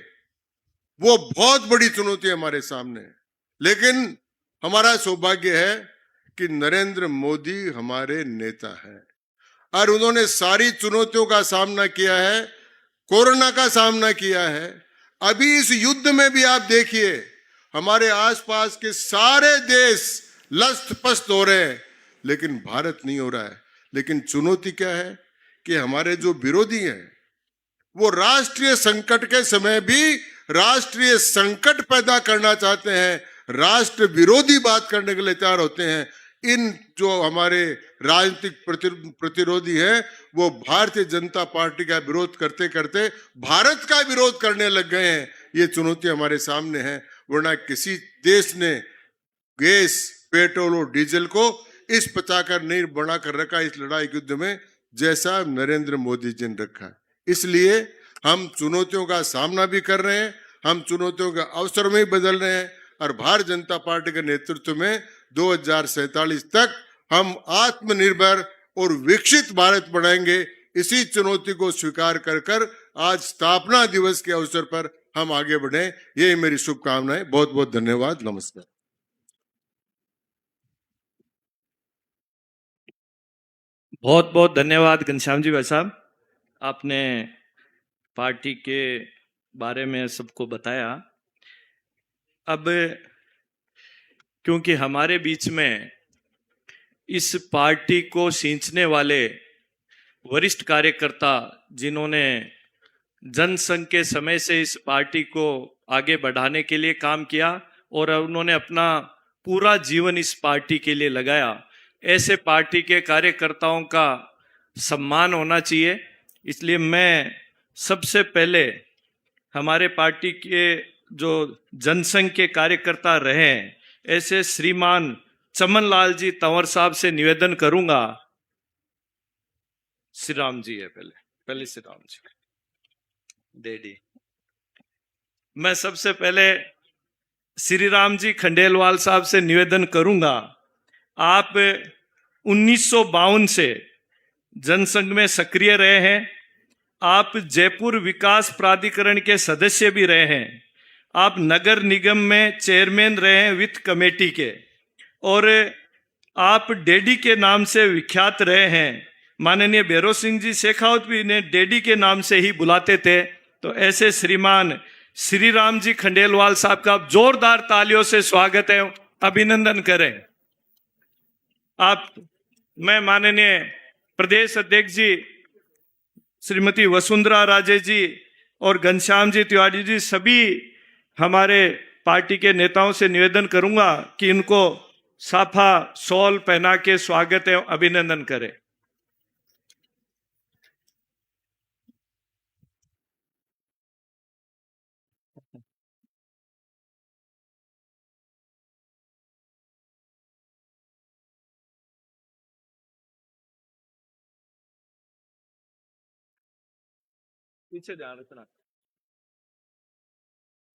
वो बहुत बड़ी चुनौती है हमारे सामने। लेकिन हमारा सौभाग्य है कि नरेंद्र मोदी हमारे नेता हैं और उन्होंने सारी चुनौतियों का सामना किया है, कोरोना का सामना किया है। अभी इस युद्ध में भी आप देखिए, हमारे आसपास के सारे देश लस्त पस्त हो रहे हैं, लेकिन भारत नहीं हो रहा है। लेकिन चुनौती क्या है कि हमारे जो विरोधी हैं वो राष्ट्रीय संकट के समय भी राष्ट्रीय संकट पैदा करना चाहते हैं, राष्ट्र विरोधी बात करने के लिए तैयार होते हैं। इन जो हमारे राजनीतिक प्रतिरोधी हैं वो भारतीय जनता पार्टी का विरोध करते करते भारत का विरोध करने लग गए हैं। ये चुनौती हमारे सामने है, वरना किसी देश ने गैस, पेट्रोल और डीजल को इस पचाकर नहीं बना कर रखा इस लड़ाई युद्ध में जैसा नरेंद्र मोदी जी ने रखा है। इसलिए हम चुनौतियों का सामना भी कर रहे हैं, हम चुनौतियों के अवसर में भी बदल रहे हैं, और भारतीय जनता पार्टी के नेतृत्व में 2047 तक हम आत्मनिर्भर और विकसित भारत बनाएंगे। इसी चुनौती को स्वीकार कर कर आज स्थापना दिवस के अवसर पर हम आगे बढ़े, यही मेरी शुभकामनाएं। बहुत बहुत धन्यवाद, नमस्कार। बहुत बहुत धन्यवाद घनश्याम जी भाई साहब, आपने पार्टी के बारे में सबको बताया। अब क्योंकि हमारे बीच में इस पार्टी को सींचने वाले वरिष्ठ कार्यकर्ता जिन्होंने जनसंघ के समय से इस पार्टी को आगे बढ़ाने के लिए काम किया और उन्होंने अपना पूरा जीवन इस पार्टी के लिए लगाया, ऐसे पार्टी के कार्यकर्ताओं का सम्मान होना चाहिए। इसलिए मैं सबसे पहले हमारे पार्टी के जो जनसंघ के कार्यकर्ता रहे हैं ऐसे श्रीमान चमन लाल जी तंवर साहब से निवेदन करूंगा। श्री राम जी है, पहले श्री राम जी डेडी। मैं सबसे पहले श्री राम जी खंडेलवाल साहब से निवेदन करूंगा, आप 1952 से जनसंघ में सक्रिय रहे हैं, आप जयपुर विकास प्राधिकरण के सदस्य भी रहे हैं, आप नगर निगम में चेयरमैन रहे हैं वित्त कमेटी के, और आप डेडी के नाम से विख्यात रहे हैं। माननीय भैरव सिंह जी शेखावत भी इन्हें डेडी के नाम से ही बुलाते थे। तो ऐसे श्रीमान श्री राम जी खंडेलवाल साहब का जोरदार तालियों से स्वागत है, अभिनंदन करें आप। मैं माननीय प्रदेश अध्यक्ष जी श्रीमती वसुंधरा राजे जी और घनश्याम जी तिवारी जी, सभी हमारे पार्टी के नेताओं से निवेदन करूंगा कि इनको साफा शॉल पहना के स्वागत एवं अभिनंदन करें। पीछे ध्यान रखना,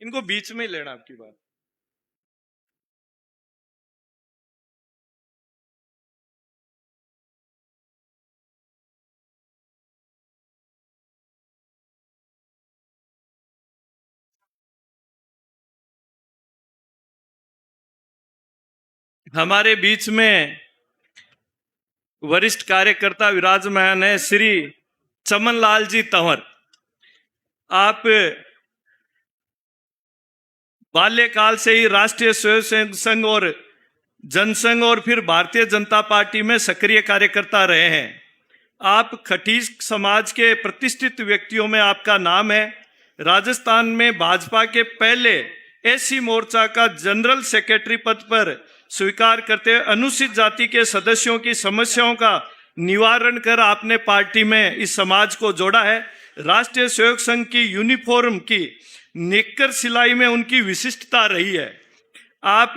इनको बीच में ही लेना आपकी बात। हमारे बीच में वरिष्ठ कार्यकर्ता विराजमान है श्री चमन लाल जी तंवर। आप बाल्यकाल से ही राष्ट्रीय स्वयंसेवक संघ और जनसंघ और फिर भारतीय जनता पार्टी में सक्रिय कार्यकर्ता रहे हैं। आप खटीक समाज के प्रतिष्ठित व्यक्तियों में आपका नाम है। राजस्थान में भाजपा के पहले एससी मोर्चा का जनरल सेक्रेटरी पद पर स्वीकार करते हुए अनुसूचित जाति के सदस्यों की समस्याओं का निवारण कर आपने पार्टी में इस समाज को जोड़ा है। राष्ट्रीय स्वयं संघ की यूनिफॉर्म की नेकर सिलाई में उनकी विशिष्टता रही है। आप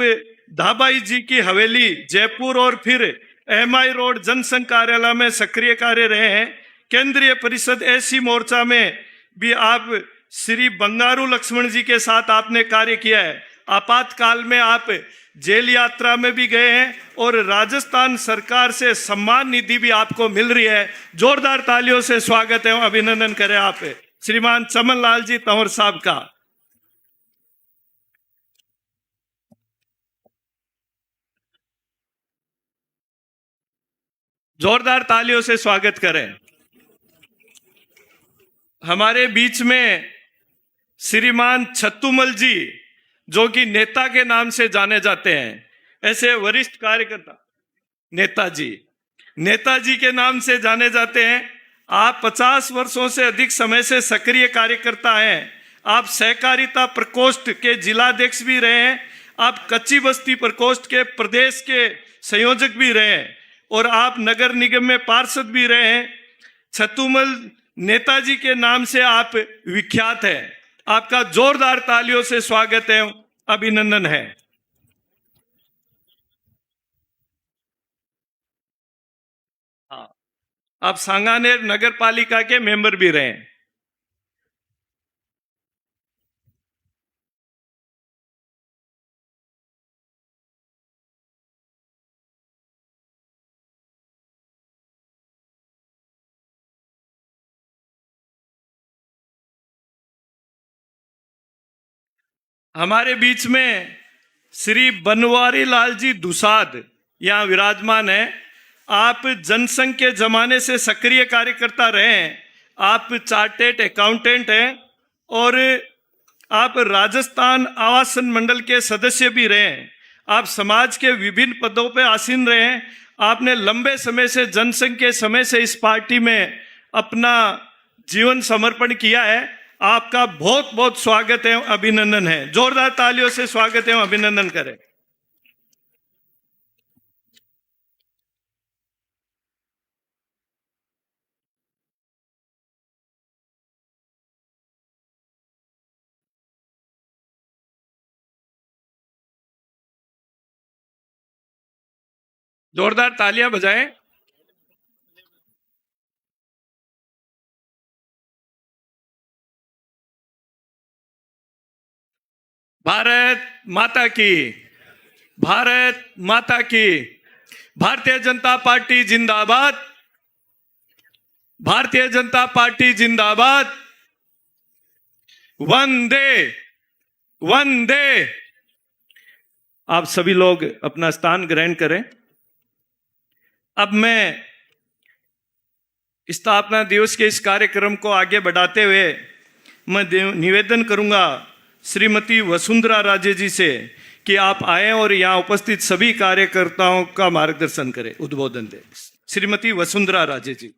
धाबाई जी की हवेली जयपुर और फिर एमआई रोड जनसंघ कार्यालय में सक्रिय कार्य रहे हैं। केंद्रीय परिषद एससी मोर्चा में भी आप श्री बंगारू लक्ष्मण जी के साथ आपने कार्य किया है। आपातकाल में आप जेल यात्रा में भी गए हैं और राजस्थान सरकार से सम्मान निधि भी आपको मिल रही है। जोरदार तालियों से स्वागत है, अभिनंदन करें आप श्रीमान चमन लाल जी तंवर साहब का। जोरदार तालियों से स्वागत करें। हमारे बीच में श्रीमान छत्तुमल जी जो कि नेता के नाम से जाने जाते हैं, ऐसे वरिष्ठ कार्यकर्ता नेताजी के नाम से जाने जाते हैं। आप 50 वर्षों से अधिक समय से सक्रिय कार्यकर्ता हैं। आप सहकारिता प्रकोष्ठ के जिलाध्यक्ष भी रहे हैं, आप कच्ची बस्ती प्रकोष्ठ के प्रदेश के संयोजक भी रहे हैं, और आप नगर निगम में पार्षद भी रहे हैं। छतुमल नेताजी के नाम से आप विख्यात हैं। आपका जोरदार तालियों से स्वागत है, अभिनंदन है। हाँ, आप सांगानेर नगर पालिका के मेंबर भी रहे हैं। हमारे बीच में श्री बनवारी लाल जी दुसाद यहाँ विराजमान है। आप जनसंघ के जमाने से सक्रिय कार्यकर्ता रहे हैं। आप चार्टेड अकाउंटेंट हैं और आप राजस्थान आवासन मंडल के सदस्य भी रहे हैं। आप समाज के विभिन्न पदों पर आसीन रहे हैं। आपने लंबे समय से जनसंघ के समय से इस पार्टी में अपना जीवन समर्पण किया है। आपका बहुत बहुत स्वागत है, अभिनंदन है। जोरदार तालियों से स्वागत है, अभिनंदन करें। जोरदार तालियां बजाएं। भारत माता की, भारत माता की। भारतीय जनता पार्टी जिंदाबाद, भारतीय जनता पार्टी जिंदाबाद। वंदे वंदे। आप सभी लोग अपना स्थान ग्रहण करें। अब मैं स्थापना दिवस के इस कार्यक्रम को आगे बढ़ाते हुए मैं निवेदन करूंगा श्रीमती वसुंधरा राजे जी से कि आप आए और यहाँ उपस्थित सभी कार्यकर्ताओं का मार्गदर्शन करें, उद्बोधन दें। श्रीमती वसुंधरा राजे जी।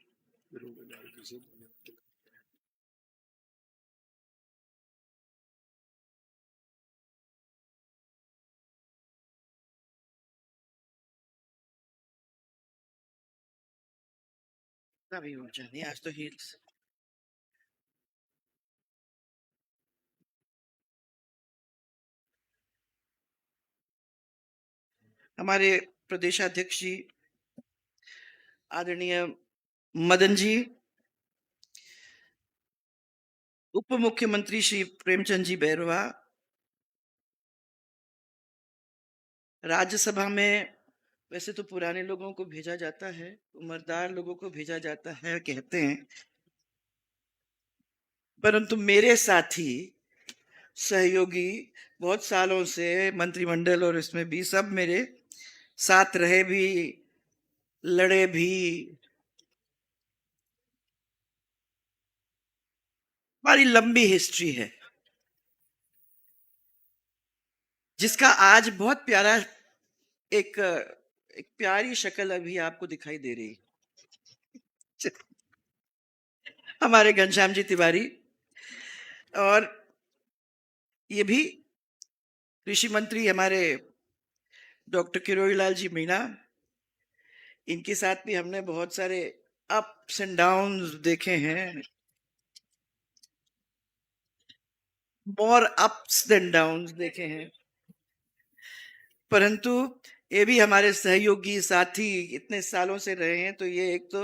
अभी हो जानी आज तो हील्स। हमारे प्रदेशाध्यक्ष जी आदरणीय मदन जी, उप मुख्यमंत्री श्री प्रेमचंद जी बैरवा, राज्यसभा में वैसे तो पुराने लोगों को भेजा जाता है, उम्रदार लोगों को भेजा जाता है कहते हैं, परंतु मेरे साथी सहयोगी बहुत सालों से मंत्रिमंडल और इसमें भी सब मेरे साथ रहे भी, लड़े भी, हमारी लंबी हिस्ट्री है जिसका आज बहुत प्यारा एक प्यारी शक्ल अभी आपको दिखाई दे रही। हमारे घनश्याम जी तिवारी, और ये भी कृषि मंत्री हमारे डॉक्टर किरोड़ी लाल जी मीणा, इनके साथ भी हमने बहुत सारे अप्स एंड डाउन्स देखे हैं, मोर अप्स देन डाउन्स देखे हैं, परंतु ये भी हमारे सहयोगी साथी इतने सालों से रहे हैं, तो ये एक तो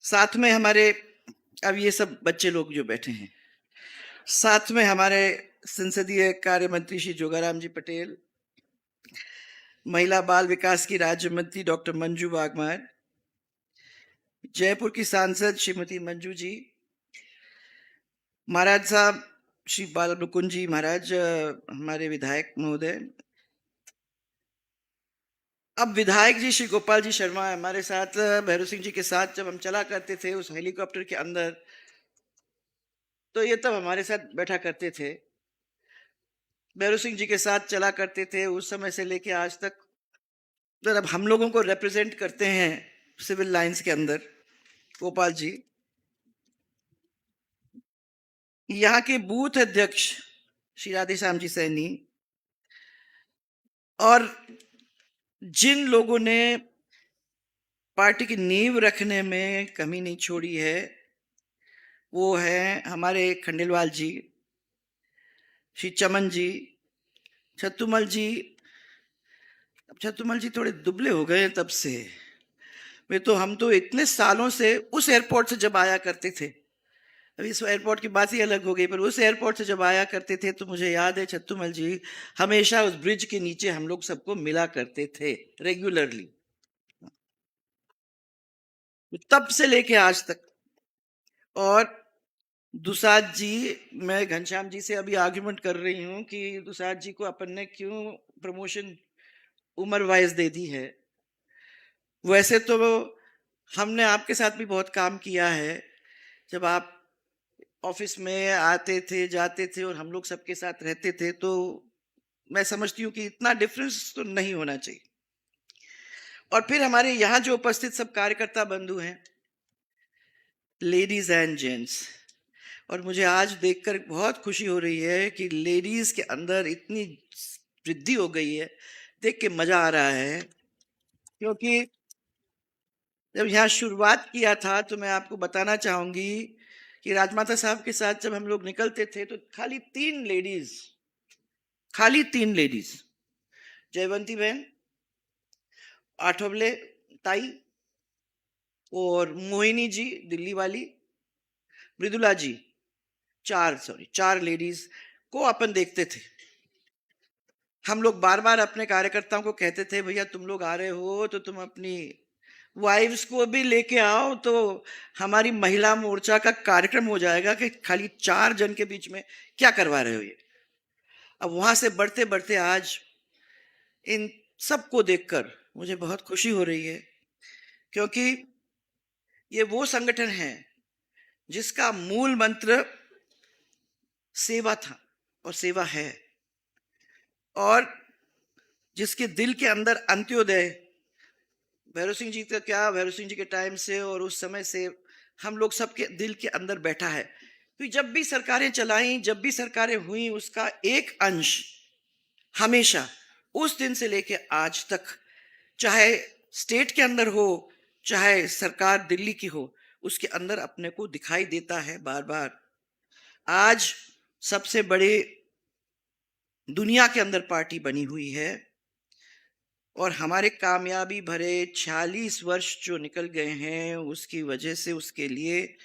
साथ में हमारे, अब ये सब बच्चे लोग जो बैठे हैं, साथ में हमारे संसदीय कार्य मंत्री श्री जोगाराम जी पटेल, महिला बाल विकास की राज्य मंत्री डॉक्टर मंजू वाघमार, जयपुर की सांसद श्रीमती मंजू जी, महाराज साहब श्री बाल मुकुंद जी महाराज, हमारे विधायक महोदय, अब विधायक जी श्री गोपाल जी शर्मा हमारे साथ, भैरव सिंह जी के साथ जब हम चला करते थे उस हेलीकॉप्टर के अंदर, तो ये तब हमारे साथ बैठा करते थे, भैरव सिंह जी के साथ चला करते थे उस समय से लेके आज तक। तो अब हम लोगों को रिप्रेजेंट करते हैं सिविल लाइंस के अंदर गोपाल जी। यहाँ के बूथ अध्यक्ष श्री राधेश्याम जी सैनी, और जिन लोगों ने पार्टी की नींव रखने में कमी नहीं छोड़ी है वो है हमारे खंडेलवाल जी, श्री चमन जी, छत्तुमल जी। अब छत्तुमल जी थोड़े दुबले हो गए तब से। वे तो हम तो इतने सालों से उस एयरपोर्ट से जब आया करते थे, अभी इस एयरपोर्ट की बात ही अलग हो गई, पर उस एयरपोर्ट से जब आया करते थे तो मुझे याद है छत्तुमल जी हमेशा उस ब्रिज के नीचे हम लोग सबको मिला करते थे रेगुलरली, तब से लेके आज तक। और दुसाद जी, मैं घनश्याम जी से अभी आर्ग्यूमेंट कर रही हूँ कि दुसाद जी को अपन ने क्यों प्रमोशन उम्र वाइज दे दी है। वैसे तो हमने आपके साथ भी बहुत काम किया है, जब आप ऑफिस में आते थे जाते थे और हम लोग सबके साथ रहते थे, तो मैं समझती हूँ कि इतना डिफरेंस तो नहीं होना चाहिए। और फिर हमारे यहाँ जो उपस्थित सब कार्यकर्ता बंधु हैं, लेडीज एंड जेंट्स, और मुझे आज देखकर बहुत खुशी हो रही है कि लेडीज के अंदर इतनी वृद्धि हो गई है, देख के मजा आ रहा है। क्योंकि जब यहाँ शुरुआत किया था तो मैं आपको बताना चाहूंगी कि राजमाता साहब के साथ जब हम लोग निकलते थे तो खाली तीन लेडीज, जयवंती बहन, आठवले ताई और मोहिनी जी दिल्ली वाली, मृदुला जी, चार लेडीज को अपन देखते थे। हम लोग बार बार अपने कार्यकर्ताओं को कहते थे भैया तुम लोग आ रहे हो तो तुम अपनी वाइफ्स को भी लेके आओ, तो हमारी महिला मोर्चा का कार्यक्रम हो जाएगा कि खाली 4 जन के बीच में क्या करवा रहे हो ये। अब वहां से बढ़ते बढ़ते आज इन सबको देखकर मुझे बहुत खुशी हो रही है, क्योंकि ये वो संगठन है जिसका मूल मंत्र सेवा था और सेवा है, और जिसके दिल के अंदर अंत्योदय भैरव सिंह जी का क्या, भैरव सिंह जी के टाइम से और उस समय से हम लोग सबके दिल के अंदर बैठा है। तो जब भी सरकारें चलाई, जब भी सरकारें हुई, उसका एक अंश हमेशा उस दिन से लेके आज तक, चाहे स्टेट के अंदर हो चाहे सरकार दिल्ली की हो, उसके अंदर अपने को दिखाई देता है बार बार। आज सबसे बड़े दुनिया के अंदर पार्टी बनी हुई है, और हमारे कामयाबी भरे 46 वर्ष जो निकल गए हैं उसकी वजह से, उसके लिए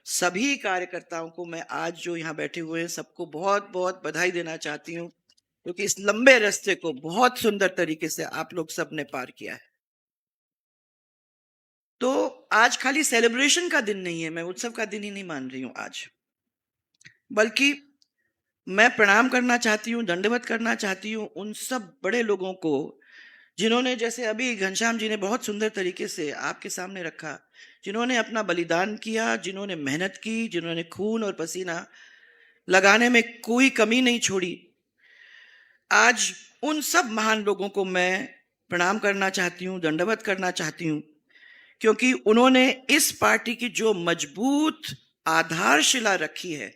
सभी कार्यकर्ताओं को मैं आज जो यहाँ बैठे हुए हैं सबको बहुत बहुत बधाई देना चाहती हूँ, क्योंकि इस लंबे रास्ते को बहुत सुंदर तरीके से आप लोग सब ने पार किया है। तो आज खाली सेलिब्रेशन का दिन नहीं है, मैं उत्सव का दिन ही नहीं मान रही हूँ आज, बल्कि मैं प्रणाम करना चाहती हूँ, दंडवत करना चाहती हूँ उन सब बड़े लोगों को जिन्होंने, जैसे अभी घनश्याम जी ने बहुत सुंदर तरीके से आपके सामने रखा, जिन्होंने अपना बलिदान किया, जिन्होंने मेहनत की, जिन्होंने खून और पसीना लगाने में कोई कमी नहीं छोड़ी। आज उन सब महान लोगों को मैं प्रणाम करना चाहती हूँ, दंडवत करना चाहती हूँ, क्योंकि उन्होंने इस पार्टी की जो मजबूत आधारशिला रखी है,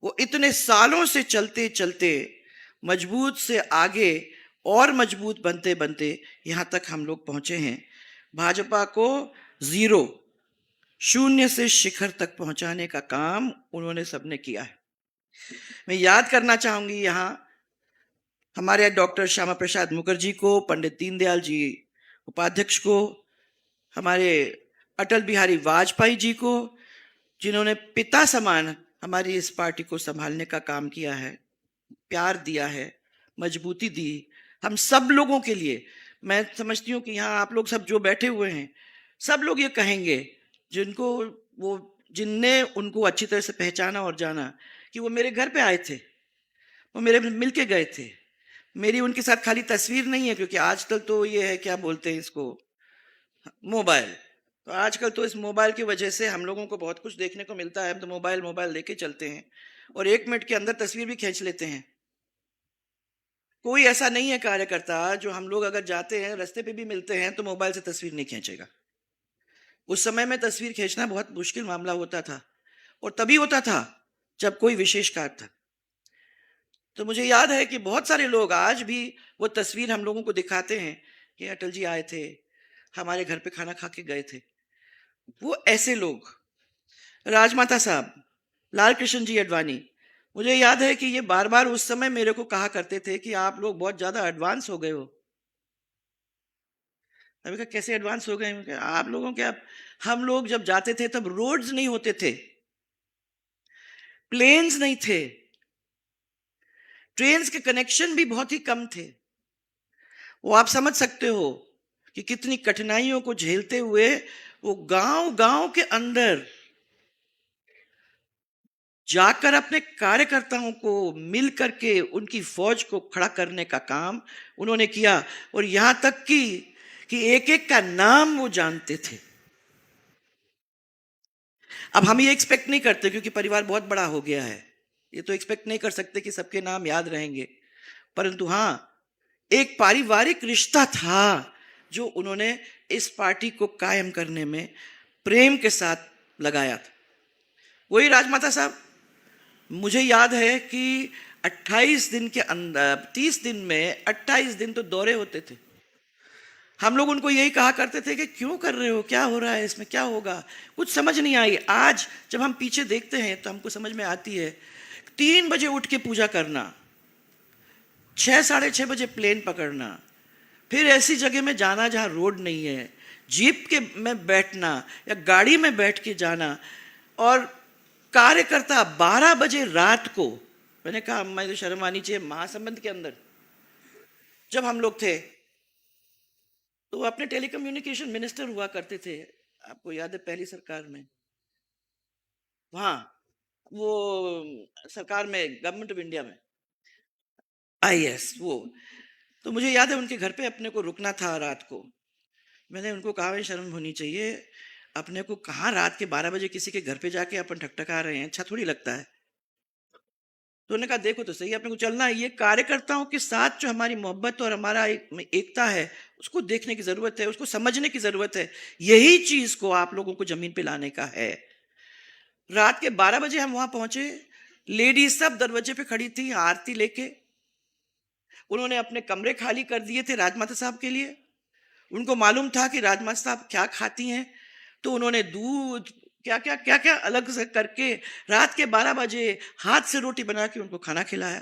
वो इतने सालों से चलते चलते मजबूत से आगे और मजबूत बनते बनते यहाँ तक हम लोग पहुंचे हैं। भाजपा को शून्य से शिखर तक पहुंचाने का काम उन्होंने सबने किया है। मैं याद करना चाहूंगी यहाँ हमारे डॉक्टर श्यामा प्रसाद मुखर्जी को, पंडित दीनदयाल जी उपाध्यक्ष को, हमारे अटल बिहारी वाजपेयी जी को, जिन्होंने पिता समान हमारी इस पार्टी को संभालने का काम किया है, प्यार दिया है, मजबूती दी हम सब लोगों के लिए। मैं समझती हूँ कि यहाँ आप लोग सब जो बैठे हुए हैं, सब लोग ये कहेंगे, जिनने उनको अच्छी तरह से पहचाना और जाना, कि वो मेरे घर पे आए थे, वो मेरे मिल के गए थे। मेरी उनके साथ खाली तस्वीर नहीं है, क्योंकि आजकल तो ये है, क्या बोलते हैं इसको, मोबाइल, तो तो आजकल तो इस मोबाइल की वजह से हम लोगों को बहुत कुछ देखने को मिलता है। हम तो मोबाइल मोबाइल लेके चलते हैं और 1 मिनट के अंदर तस्वीर भी खींच लेते हैं। कोई ऐसा नहीं है कार्यकर्ता जो हम लोग अगर जाते हैं रास्ते पे भी मिलते हैं तो मोबाइल से तस्वीर नहीं खींचेगा। उस समय में तस्वीर खींचना बहुत मुश्किल मामला होता था और तभी होता था जब कोई विशेष कार्य था। तो मुझे याद है कि बहुत सारे लोग आज भी वो तस्वीर हम लोगों को दिखाते हैं कि अटल जी आए थे, हमारे घर पे खाना खा के गए थे। वो ऐसे लोग, राजमाता साहब, लाल कृष्ण जी अडवाणी, मुझे याद है कि ये बार बार उस समय मेरे को कहा करते थे कि आप लोग बहुत ज्यादा एडवांस हो गए हो। मैंने कहा कैसे एडवांस हो गए? मैंने कहा, आप लोगों के आप, हम लोग जब जाते थे तब रोड्स नहीं होते थे, प्लेन्स नहीं थे, ट्रेन्स के कनेक्शन भी बहुत ही कम थे। वो आप समझ सकते हो कि कितनी कठिनाइयों को झेलते हुए वो गांव गांव के अंदर जाकर अपने कार्यकर्ताओं को मिल करके उनकी फौज को खड़ा करने का काम उन्होंने किया और यहां तक कि एक एक का नाम वो जानते थे। अब हम ये एक्सपेक्ट नहीं करते क्योंकि परिवार बहुत बड़ा हो गया है, ये तो एक्सपेक्ट नहीं कर सकते कि सबके नाम याद रहेंगे, परंतु हाँ, एक पारिवारिक रिश्ता था जो उन्होंने इस पार्टी को कायम करने में प्रेम के साथ लगाया था। वही राजमाता साहब, मुझे याद है कि 28 दिन के अंदर 30 दिन में 28 दिन तो दौरे होते थे। हम लोग उनको यही कहा करते थे कि क्यों कर रहे हो, क्या हो रहा है इसमें, क्या होगा, कुछ समझ नहीं आई। आज जब हम पीछे देखते हैं तो हमको समझ में आती है। 3 बजे उठ के पूजा करना, 6 साढ़े 6 बजे प्लेन पकड़ना, फिर ऐसी जगह में जाना जहाँ रोड नहीं है, जीप के में बैठना या गाड़ी में बैठ के जाना, और कार्यकर्ता 12 बजे रात को, मैंने कहा मैं तो शर्म आनी चाहिए, महासंबंध के अंदर जब हम लोग थे तो वो अपने टेलीकम्युनिकेशन मिनिस्टर हुआ करते थे, आपको याद है पहली सरकार में, वहां वो सरकार में गवर्नमेंट ऑफ इंडिया में आईएएस वो, तो मुझे याद है उनके घर पे अपने को रुकना था रात को। मैंने उनको कहा भाई शर्म होनी चाहिए, अपने को कहाँ रात के 12 बजे किसी के घर पे जाके अपन ठकठका रहे हैं, अच्छा थोड़ी लगता है। तो उन्होंने कहा देखो तो सही, अपने को चलना है, ये कार्यकर्ताओं के साथ जो हमारी मोहब्बत और हमारा एकता है उसको देखने की जरूरत है, उसको समझने की जरूरत है, यही चीज को आप लोगों को जमीन पे लाने का है। रात के 12 बजे हम वहां पहुंचे, लेडीज सब दरवाजे पे खड़ी थी आरती लेके। उन्होंने अपने कमरे खाली कर दिए थे राजमाता साहब के लिए, उनको मालूम था कि राजमाता साहब क्या खाती हैं, तो उन्होंने दूध क्या क्या क्या क्या अलग से करके रात के 12 बजे हाथ से रोटी बना के उनको खाना खिलाया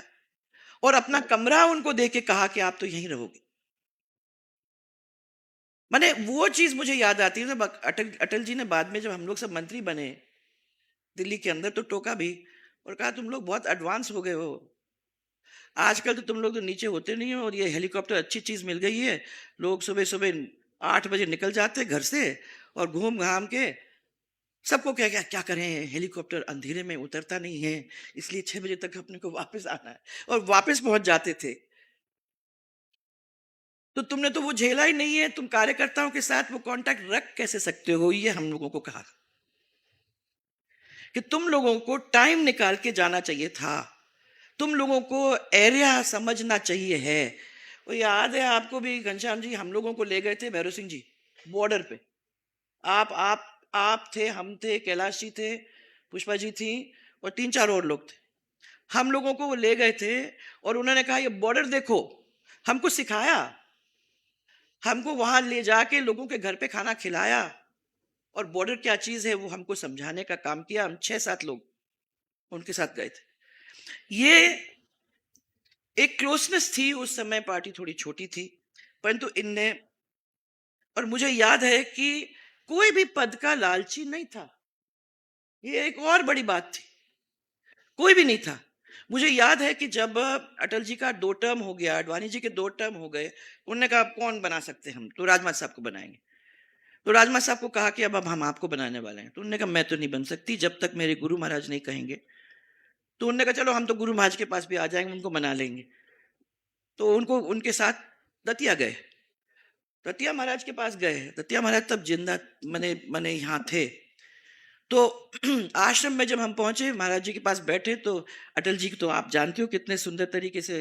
और अपना कमरा उनको दे के कहा कि आप तो यहीं रहोगे। माने वो चीज मुझे याद आती है। जब अटल जी ने बाद में जब हम लोग सब मंत्री बने दिल्ली के अंदर तो टोका भी और कहा तुम लोग बहुत एडवांस हो गए हो, आजकल तो तुम लोग तो नीचे होते नहीं हो और ये हेलीकॉप्टर अच्छी चीज मिल गई है, लोग सुबह सुबह 8 बजे निकल जाते घर से और घूम घाम के सबको क्या क्या क्या करें, हेलीकॉप्टर अंधेरे में उतरता नहीं है, इसलिए 6 बजे तक अपने को वापस आना है, और वापस पहुंच जाते थे। तो तुमने तो वो झेला ही नहीं है, तुम कार्यकर्ताओं के साथ वो कांटेक्ट रख कैसे सकते हो? ये हम लोगों को कहा कि तुम लोगों को टाइम निकाल के जाना चाहिए था, तुम लोगों को एरिया समझना चाहिए है। वो याद है आपको भी घनश्याम जी, हम लोगों को ले गए थे भैरव सिंह जी बॉर्डर पे, आप थे, हम थे, कैलाश जी थे, पुष्पा जी थी और 3-4 और लोग थे। हम लोगों को वो ले गए थे और उन्होंने कहा ये बॉर्डर देखो, हमको सिखाया, हमको वहां ले जाके लोगों के घर पे खाना खिलाया और बॉर्डर क्या चीज है वो हमको समझाने का काम किया। हम 6-7 लोग उनके साथ गए थे। ये एक क्लोजनेस थी उस समय, पार्टी थोड़ी छोटी थी परंतु इनने, और मुझे याद है कि कोई भी पद का लालची नहीं था, ये एक और बड़ी बात थी, कोई भी नहीं था। मुझे याद है कि जब अटल जी का 2 टर्म हो गया, अडवाणी जी के 2 टर्म हो गए, उन्होंने कहा कौन बना सकते हम, तो राजमाता साहब को बनाएंगे। तो राजमाता साहब को कहा कि अब हम आपको बनाने वाले हैं, तो उन्होंने कहा मैं तो नहीं बन सकती जब तक मेरे गुरु महाराज नहीं कहेंगे। तो उन्होंने कहा चलो हम तो गुरु महाराज के पास भी आ जाएंगे, उनको मना लेंगे। तो उनको उनके साथ दतिया गए दतिया महाराज के पास गए। दतिया महाराज तब जिंदा मने मने यहाँ थे। तो आश्रम में जब हम पहुंचे, महाराज जी के पास बैठे, तो अटल जी को तो आप जानते हो कितने सुंदर तरीके से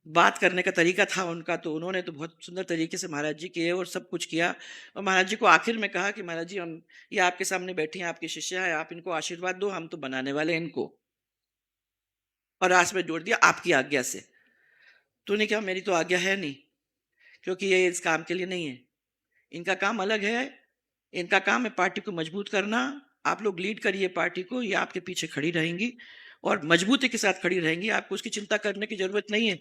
बात करने का तरीका था उनका। तो उन्होंने तो बहुत सुंदर तरीके से महाराज जी किए और सब कुछ किया। और महाराज जी को आखिर में कहा कि महाराज जी, हम ये आपके सामने बैठी हैं, आपकी शिष्या है, आप इनको आशीर्वाद दो, हम तो बनाने वाले हैं इनको। और लास्ट में जोड़ दिया, आपकी आज्ञा से। तो उन्होंने कहा, मेरी तो आज्ञा है नहीं, क्योंकि ये इस काम के लिए नहीं है, इनका काम अलग है। इनका काम है पार्टी को मजबूत करना। आप लोग लीड करिए पार्टी को, ये आपके पीछे खड़ी रहेंगी और मजबूती के साथ खड़ी रहेंगी, आपको उसकी चिंता करने की जरूरत नहीं है।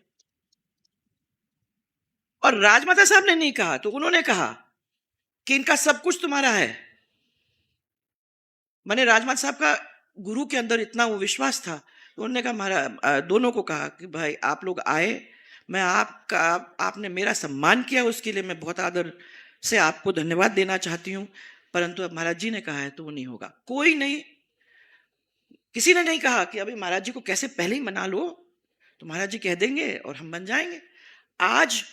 और राजमाता साहब ने नहीं कहा, तो उन्होंने कहा कि इनका सब कुछ तुम्हारा है। मैंने राजमाता साहब का गुरु के अंदर इतना वो विश्वास था। तो उन्होंने कहा, महाराज, दोनों को कहा कि भाई आप लोग आए, मैं आपका, आपने मेरा सम्मान किया, उसके लिए मैं बहुत आदर से आपको धन्यवाद देना चाहती हूँ। परंतु अब महाराज जी ने कहा है तो वो नहीं होगा। कोई नहीं, किसी ने नहीं कहा कि अभी महाराज जी को कैसे पहले ही मना लो, तो महाराज जी कह देंगे और हम बन जाएंगे। आज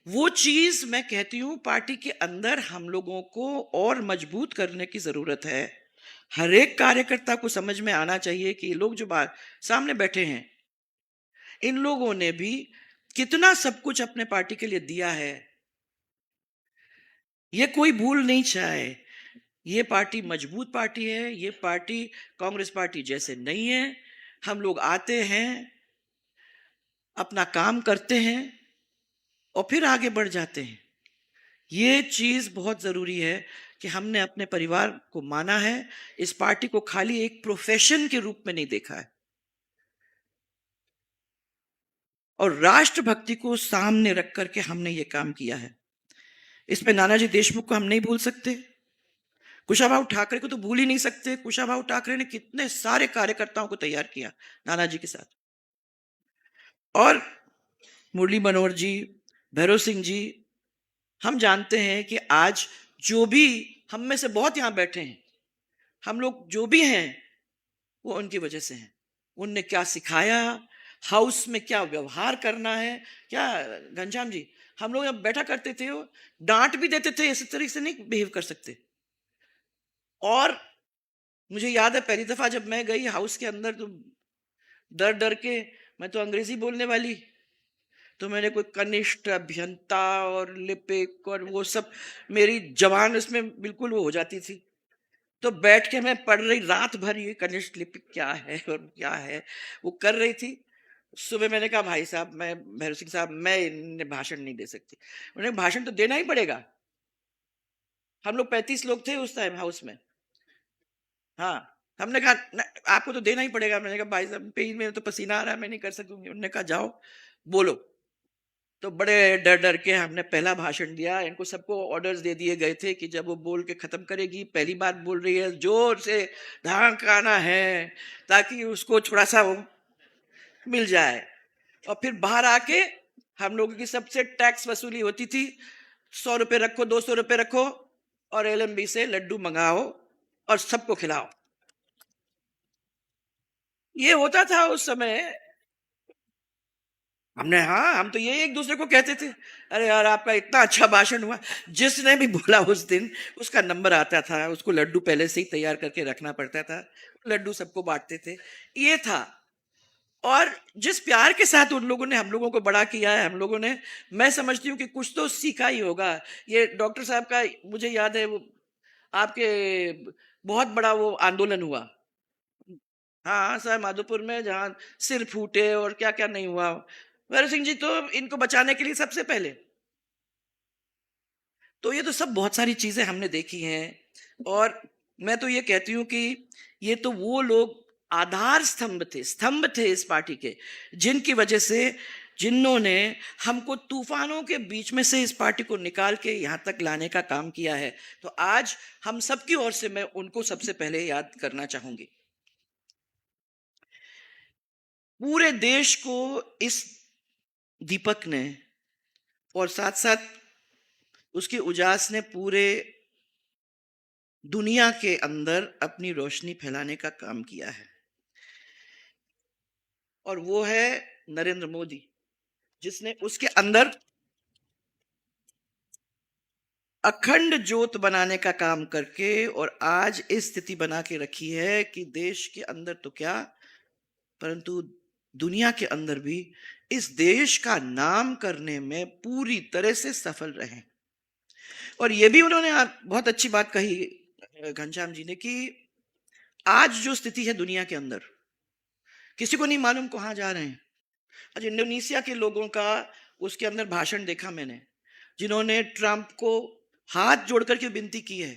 वो चीज मैं कहती हूं, पार्टी के अंदर हम लोगों को और मजबूत करने की जरूरत है। हर एक कार्यकर्ता को समझ में आना चाहिए कि ये लोग जो सामने बैठे हैं, इन लोगों ने भी कितना सब कुछ अपने पार्टी के लिए दिया है। ये कोई भूल नहीं चाहे। ये पार्टी मजबूत पार्टी है। ये पार्टी कांग्रेस पार्टी जैसे नहीं है। हम लोग आते हैं, अपना काम करते हैं और फिर आगे बढ़ जाते हैं। ये चीज बहुत जरूरी है कि हमने अपने परिवार को माना है। इस पार्टी को खाली एक प्रोफेशन के रूप में नहीं देखा है और राष्ट्रभक्ति को सामने रख करके हमने ये काम किया है। इसमें नानाजी देशमुख को हम नहीं भूल सकते, कुशाभाऊ ठाकरे को तो भूल ही नहीं सकते। कुशाभाऊ ठाकरे ने कितने सारे कार्यकर्ताओं को तैयार किया नानाजी के साथ। और मुरली मनोहर जी, भैरव सिंह जी, हम जानते हैं कि आज जो भी हम में से बहुत यहां बैठे हैं, हम लोग जो भी हैं वो उनकी वजह से हैं। उनने क्या सिखाया, हाउस में क्या व्यवहार करना है। क्या घनश्याम जी, हम लोग जब बैठा करते थे, वो डांट भी देते थे, इस तरह से नहीं बिहेव कर सकते। और मुझे याद है पहली दफा जब मैं गई हाउस के अंदर, तो डर डर के, मैं तो अंग्रेजी बोलने वाली, तो मैंने कोई कनिष्ठ, अभियंता और लिपिक और वो सब, मेरी जबान उसमें बिल्कुल वो हो जाती थी। तो बैठ के मैं पढ़ रही रात भर, ये कनिष्ठ लिपिक क्या है और क्या है, वो कर रही थी। सुबह मैंने कहा, भाई साहब, मैं भैरव सिंह साहब, मैं इन्हें भाषण नहीं दे सकती। उन्हें भाषण तो देना ही पड़ेगा। हम लोग 35 लोग थे उस टाइम हाउस में। हाँ, हमने कहा आपको तो देना ही पड़ेगा। मैंने कहा, भाई साहब, पेज में तो पसीना आ रहा है, मैं नहीं कर सकूंगी। उन्होंने कहा, जाओ बोलो। तो बड़े डर डर के हमने पहला भाषण दिया। इनको सबको ऑर्डर्स दे दिए गए थे कि जब वो बोल के खत्म करेगी, पहली बात बोल रही है, जोर से धड़काना है ताकि उसको थोड़ा सा वो मिल जाए। और फिर बाहर आके हम लोगों की सबसे टैक्स वसूली होती थी। 100 रुपए रखो, 200 रुपए रखो और LMB से लड्डू मंगाओ और सबको खिलाओ। ये होता था उस समय। हम तो ये एक दूसरे को कहते थे, अरे यार, आपका इतना अच्छा भाषण हुआ। जिसने भी बोला उस दिन, उसका नंबर आता था, उसको लड्डू पहले से ही तैयार करके रखना पड़ता था, लड्डू सबको बांटते थे। ये था। और जिस प्यार के साथ उन लोगों ने हम लोगों को बड़ा किया है, हम लोगों ने, मैं समझती हूँ कि कुछ तो सीखा ही होगा। ये डॉक्टर साहब का मुझे याद है, वो आपके बहुत बड़ा वो आंदोलन हुआ, हाँ सर, माधोपुर में, जहाँ सिर फूटे और क्या क्या नहीं हुआ। भैरव सिंह जी तो इनको बचाने के लिए सबसे पहले। तो ये तो सब बहुत सारी चीजें हमने देखी हैं। और मैं तो ये कहती हूँ कि ये तो वो लोग आधार स्तंभ थे इस पार्टी के, जिनकी वजह से, जिन्होंने हमको तूफानों के बीच में से इस पार्टी को निकाल के यहाँ तक लाने का काम किया है। तो आज हम सबकी ओर से मैं उनको सबसे पहले याद करना चाहूंगी। पूरे देश को इस दीपक ने और साथ साथ उसकी उजास ने पूरे दुनिया के अंदर अपनी रोशनी फैलाने का काम किया है। और वो है नरेंद्र मोदी, जिसने उसके अंदर अखंड ज्योत बनाने का काम करके और आज इस स्थिति बना के रखी है कि देश के अंदर तो क्या, परंतु दुनिया के अंदर भी इस देश का नाम करने में पूरी तरह से सफल रहे। और ये भी उन्होंने बहुत अच्छी बात कही घनश्याम जी ने कि आज जो स्थिति है दुनिया के अंदर, किसी को नहीं मालूम कहाँ जा रहे हैं। आज इंडोनेशिया के लोगों का उसके अंदर भाषण देखा मैंने, जिन्होंने ट्रंप को हाथ जोड़ करके विनती की है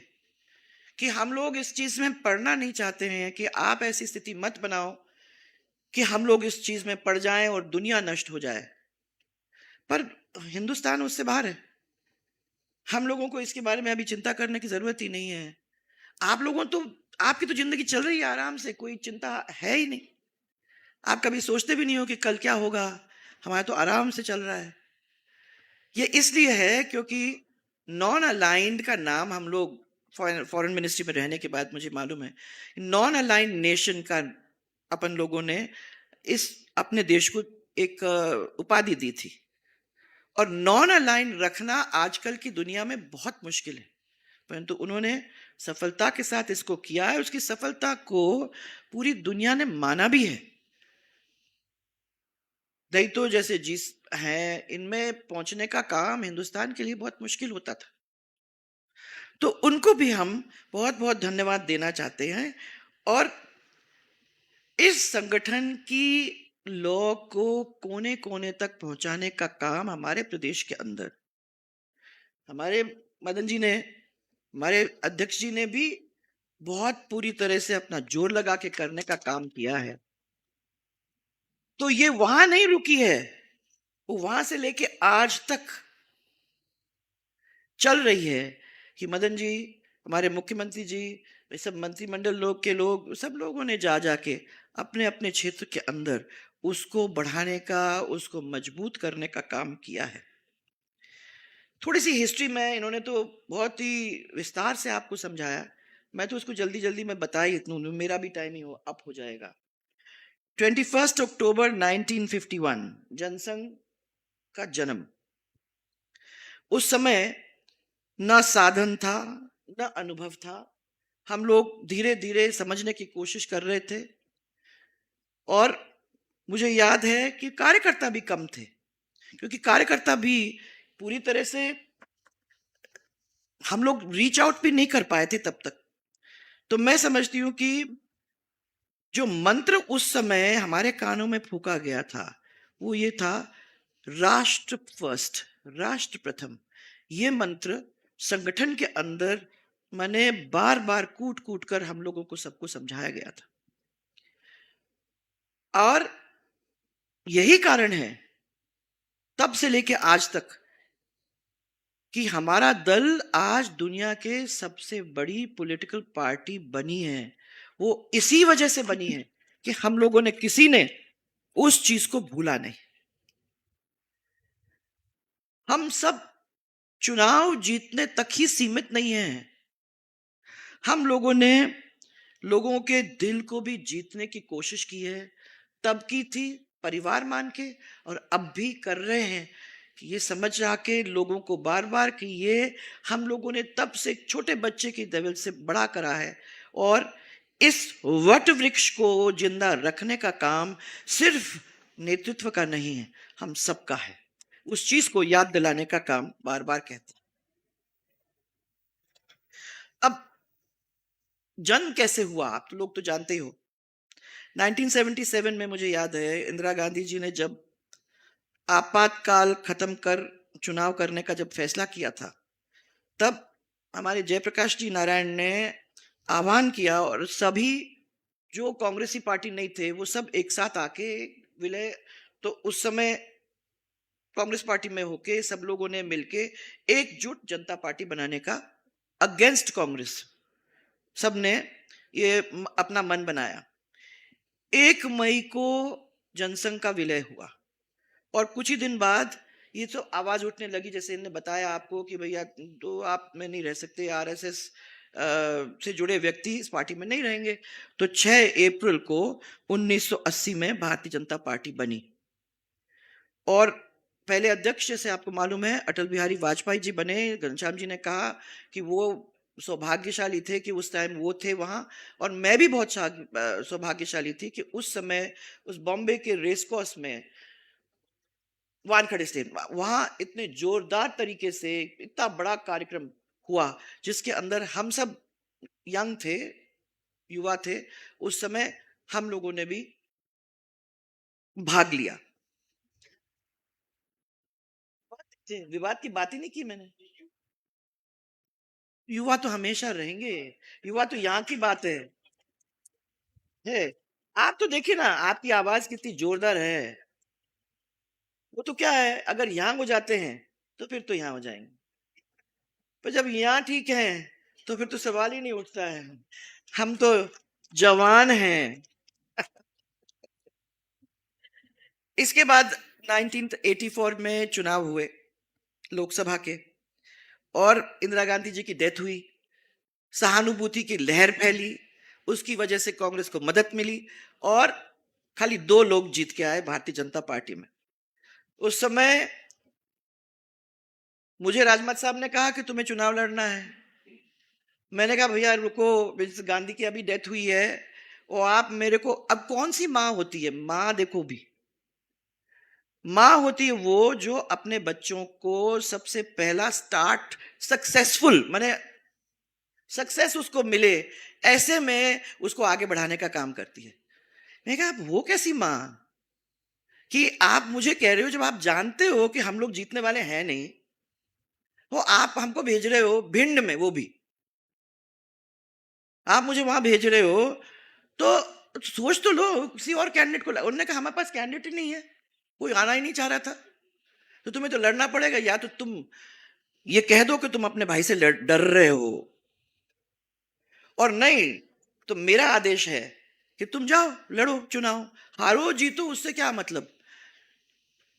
कि हम लोग इस चीज में पड़ना नहीं चाहते हैं, कि आप ऐसी स्थिति मत बनाओ कि हम लोग इस चीज में पड़ जाएं और दुनिया नष्ट हो जाए। पर हिंदुस्तान उससे बाहर है। हम लोगों को इसके बारे में अभी चिंता करने की जरूरत ही नहीं है। आप लोगों तो, आपकी तो जिंदगी चल रही है आराम से, कोई चिंता है ही नहीं। आप कभी सोचते भी नहीं हो कि कल क्या होगा, हमारा तो आराम से चल रहा है। ये इसलिए है क्योंकि नॉन अलाइंड का नाम हम लोग फॉरेन मिनिस्ट्री में रहने के बाद मुझे मालूम है, नॉन अलाइंड नेशन का अपन लोगों ने इस अपने देश को एक उपाधि दी थी। और नॉन अलाइंड रखना आजकल की दुनिया में बहुत मुश्किल है, परंतु उन्होंने सफलता के साथ इसको किया है। उसकी सफलता को पूरी दुनिया ने माना भी है। नहीं तो जैसे जिस हैं, इनमें पहुंचने का काम हिंदुस्तान के लिए बहुत मुश्किल होता था। तो उनको भी हम बहुत बहुत धन्यवाद देना चाहते हैं। और इस संगठन की लॉ को कोने कोने तक पहुंचाने का काम हमारे प्रदेश के अंदर हमारे मदन जी ने, हमारे अध्यक्ष जी ने भी बहुत पूरी तरह से अपना जोर लगा के करने का काम किया है। तो ये वहां नहीं रुकी है, वो वहां से लेके आज तक चल रही है कि मदन जी, हमारे मुख्यमंत्री जी, सब मंत्रिमंडल लोग के लोग, सब लोगों ने जा जाके अपने अपने क्षेत्र के अंदर उसको बढ़ाने का, उसको मजबूत करने का काम किया है। थोड़ी सी हिस्ट्री में इन्होंने तो बहुत ही विस्तार से आपको समझाया, मैं तो उसको जल्दी जल्दी में बता ही इतना, मेरा भी टाइम ही अप हो जाएगा। 21 अक्टूबर 1951 जनसंघ का जन्म। उस समय न साधन था न अनुभव था। हम लोग धीरे धीरे समझने की कोशिश कर रहे थे और मुझे याद है कि कार्यकर्ता भी कम थे, क्योंकि कार्यकर्ता भी पूरी तरह से हम लोग रीच आउट भी नहीं कर पाए थे तब तक। तो मैं समझती हूं कि जो मंत्र उस समय हमारे कानों में फूंका गया था वो ये था, राष्ट्र फर्स्ट, राष्ट्र प्रथम। ये मंत्र संगठन के अंदर मैंने बार बार कूट कूट कर हम लोगों को सबको समझाया गया था। और यही कारण है तब से लेके आज तक कि हमारा दल आज दुनिया के सबसे बड़ी पॉलिटिकल पार्टी बनी है। वो इसी वजह से बनी है कि हम लोगों ने, किसी ने उस चीज को भूला नहीं। हम सब चुनाव जीतने तक ही सीमित नहीं है, हम लोगों ने लोगों के दिल को भी जीतने की कोशिश की है। तब की थी परिवार मान के, और अब भी कर रहे हैं कि ये समझ आके लोगों को बार बार कि ये हम लोगों ने तब से एक छोटे बच्चे की लेवल से बड़ा करा है। और इस वट वृक्ष को जिंदा रखने का काम सिर्फ नेतृत्व का नहीं है, हम सबका है। उस चीज को याद दिलाने का काम बार बार कहते हैं। अब जन्म कैसे हुआ आप तो लोग तो जानते ही हो। 1977 में मुझे याद है इंदिरा गांधी जी ने जब आपातकाल खत्म कर चुनाव करने का जब फैसला किया था, तब हमारे जयप्रकाश जी नारायण ने आह्वान किया और सभी जो कांग्रेसी पार्टी नहीं थे वो सब एक साथ आके विलय, तो उस समय कांग्रेस पार्टी में होके सब लोगों ने मिलके एकजुट जनता पार्टी बनाने का, अगेंस्ट कांग्रेस, सबने ये अपना मन बनाया। 1 मई को जनसंघ का विलय हुआ और कुछ ही दिन बाद ये तो आवाज उठने लगी, जैसे इन्होंने बताया आपको कि भैया तो आप में नहीं रह सकते, आरएसएस से जुड़े व्यक्ति इस पार्टी में नहीं रहेंगे। तो 6 अप्रैल को 1980 में भारतीय जनता पार्टी बनी और पहले अध्यक्ष, जैसे आपको मालूम है, अटल बिहारी वाजपेयी जी बने। घनश्याम जी ने कहा कि वो सौभाग्यशाली थे कि उस टाइम वो थे वहां, और मैं भी बहुत सौभाग्यशाली थी कि उस समय उस बॉम्बे के रेस कोर्स में वानखेड़े स्टेट वहां इतने जोरदार तरीके से इतना बड़ा कार्यक्रम हुआ, जिसके अंदर हम सब यंग थे, युवा थे उस समय, हम लोगों ने भी भाग लिया। विवाद की बात ही नहीं की मैंने। युवा तो हमेशा रहेंगे, युवा तो यहाँ की बात है। आप तो देखिए ना, आपकी आवाज कितनी जोरदार है। वो तो क्या है, अगर यहाँ हो जाते हैं तो फिर तो यहाँ हो जाएंगे, पर जब यहाँ ठीक है तो फिर तो सवाल ही नहीं उठता है। हम तो जवान हैं। इसके बाद 1984 में चुनाव हुए लोकसभा के, और इंदिरा गांधी जी की डेथ हुई, सहानुभूति की लहर फैली, उसकी वजह से कांग्रेस को मदद मिली, और खाली 2 लोग जीत के आए भारतीय जनता पार्टी में। उस समय मुझे राजनाथ साहब ने कहा कि तुम्हें चुनाव लड़ना है। मैंने कहा भैया रुको, गांधी की अभी डेथ हुई है, और आप मेरे को, अब कौन सी माँ होती है, माँ देखो भी, माँ होती है वो जो अपने बच्चों को सबसे पहला स्टार्ट सक्सेसफुल, माने सक्सेस उसको मिले, ऐसे में उसको आगे बढ़ाने का काम करती है। मैंने कहा वो कैसी माँ कि आप मुझे कह रहे हो, जब आप जानते हो कि हम लोग जीतने वाले हैं नहीं, वो आप हमको भेज रहे हो भिंड में, वो भी आप मुझे वहां भेज रहे हो, तो सोच तो लो किसी और कैंडिडेट को। उन्होंने कहा हमारे पास कैंडिडेट ही नहीं है, कोई आना ही नहीं चाह रहा था, तो तुम्हें तो लड़ना पड़ेगा, या तो तुम ये कह दो कि तुम अपने भाई से डर रहे हो, और नहीं तो मेरा आदेश है कि तुम जाओ लड़ो चुनाव, हारो जीतो उससे क्या मतलब।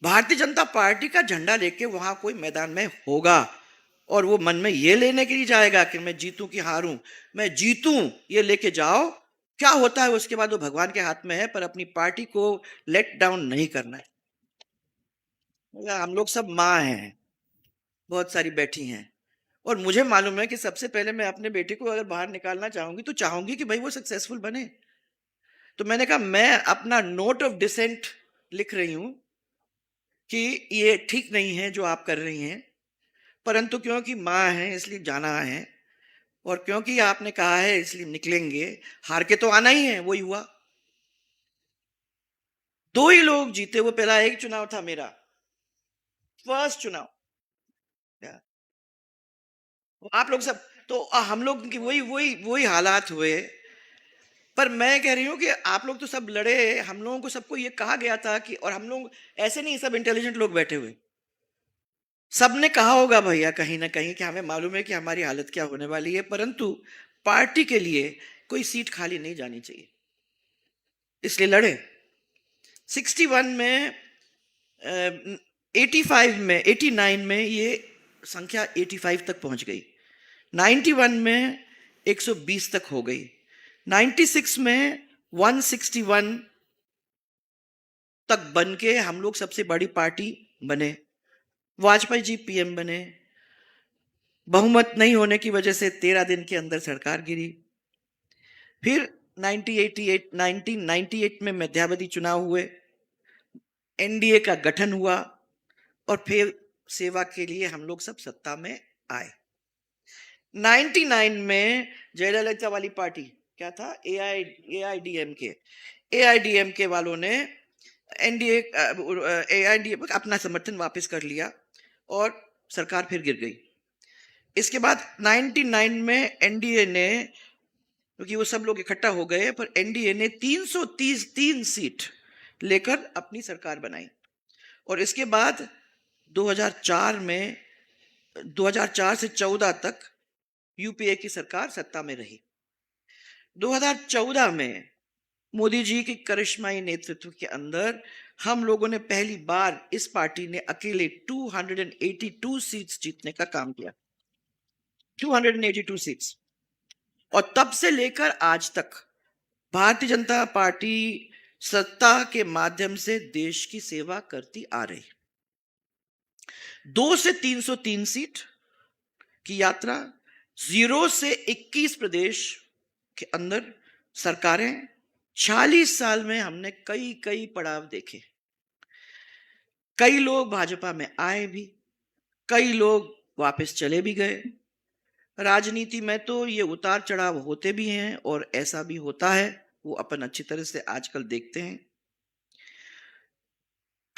भारतीय जनता पार्टी का झंडा लेके वहां कोई मैदान में होगा, और वो मन में ये लेने के लिए जाएगा कि मैं जीतूं कि हारूं, मैं जीतूं ये लेके जाओ, क्या होता है उसके बाद वो भगवान के हाथ में है, पर अपनी पार्टी को लेट डाउन नहीं करना है। हम लोग सब माँ हैं, बहुत सारी बैठी हैं, और मुझे मालूम है कि सबसे पहले मैं अपने बेटे को अगर बाहर निकालना चाहूंगी तो चाहूंगी कि भाई वो सक्सेसफुल बने। तो मैंने कहा मैं अपना नोट ऑफ डिसेंट लिख रही हूं कि ये ठीक नहीं है जो आप कर रही हैं, परंतु क्योंकि माँ है इसलिए जाना है, और क्योंकि आपने कहा है इसलिए निकलेंगे। हार के तो आना ही है, वही हुआ। 2 ही लोग जीते, वो पहला एक चुनाव था मेरा, फर्स्ट चुनाव। आप लोग सब तो हम लोग की वही वही वही हालात हुए। पर मैं कह रही हूं कि आप लोग तो सब लड़े, हम लोगों को सबको ये कहा गया था कि, और हम लोग ऐसे नहीं, सब इंटेलिजेंट लोग बैठे हुए, सबने कहा होगा भैया कहीं ना कहीं कि हमें मालूम है कि हमारी हालत क्या होने वाली है, परंतु पार्टी के लिए कोई सीट खाली नहीं जानी चाहिए, इसलिए लड़े। 61 में 85 में 89 में ये संख्या 85 तक पहुंच गई, 91 में 120 तक हो गई, 96 में 161 तक बन के हम लोग सबसे बड़ी पार्टी बने। वाजपेयी जी पीएम बने, बहुमत नहीं होने की वजह से 13 दिन के अंदर सरकार गिरी। फिर 1998 में मध्यावधि चुनाव हुए, एनडीए का गठन हुआ, और फिर सेवा के लिए हम लोग सब सत्ता में आए। 99 में जयललिता वाली पार्टी क्या था, एआईडीएमके वालों ने एनडीए एआईडीएम अपना समर्थन वापस कर लिया, और सरकार फिर गिर गई। इसके बाद 99 में एनडीए ने, क्योंकि वो सब लोग इकट्ठा हो गए, पर एनडीए ने 333 सीट लेकर अपनी सरकार बनाई, और इसके बाद 2004 से 14 तक यूपीए की सरकार सत्ता में रही। 2014 में मोदी जी के करिश्माई नेतृत्व के अंदर हम लोगों ने पहली बार, इस पार्टी ने अकेले 282 सीट्स जीतने का काम किया, 282 सीट्स, और तब से लेकर आज तक भारतीय जनता पार्टी सत्ता के माध्यम से देश की सेवा करती आ रही। 2 से 303 सीट की यात्रा, 0 से 21 प्रदेश के अंदर सरकारें, 40 साल में हमने कई कई पड़ाव देखे। कई लोग भाजपा में आए भी, कई लोग वापस चले भी गए। राजनीति में तो ये उतार चढ़ाव होते भी हैं और ऐसा भी होता है, वो अपन अच्छी तरह से आजकल देखते हैं।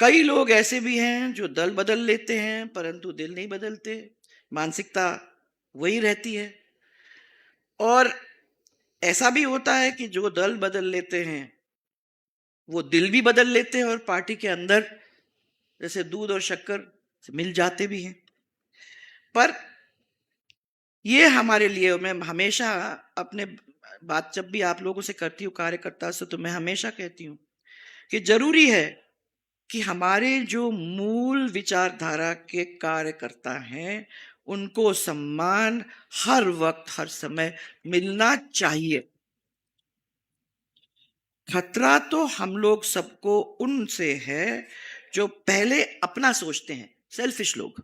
कई लोग ऐसे भी हैं जो दल बदल लेते हैं परंतु दिल नहीं बदलते, मानसिकता वही रहती है। और ऐसा भी होता है कि जो दल बदल लेते हैं वो दिल भी बदल लेते हैं और पार्टी के अंदर जैसे दूध और शक्कर मिल जाते भी हैं। पर ये हमारे लिए, मैं हमेशा अपने बात जब भी आप लोगों से करती हूँ कार्यकर्ता से, तो मैं हमेशा कहती हूँ कि जरूरी है कि हमारे जो मूल विचारधारा के कार्यकर्ता हैं उनको सम्मान हर वक्त हर समय मिलना चाहिए। खतरा तो हम लोग सबको उनसे है जो पहले अपना सोचते हैं, सेल्फिश लोग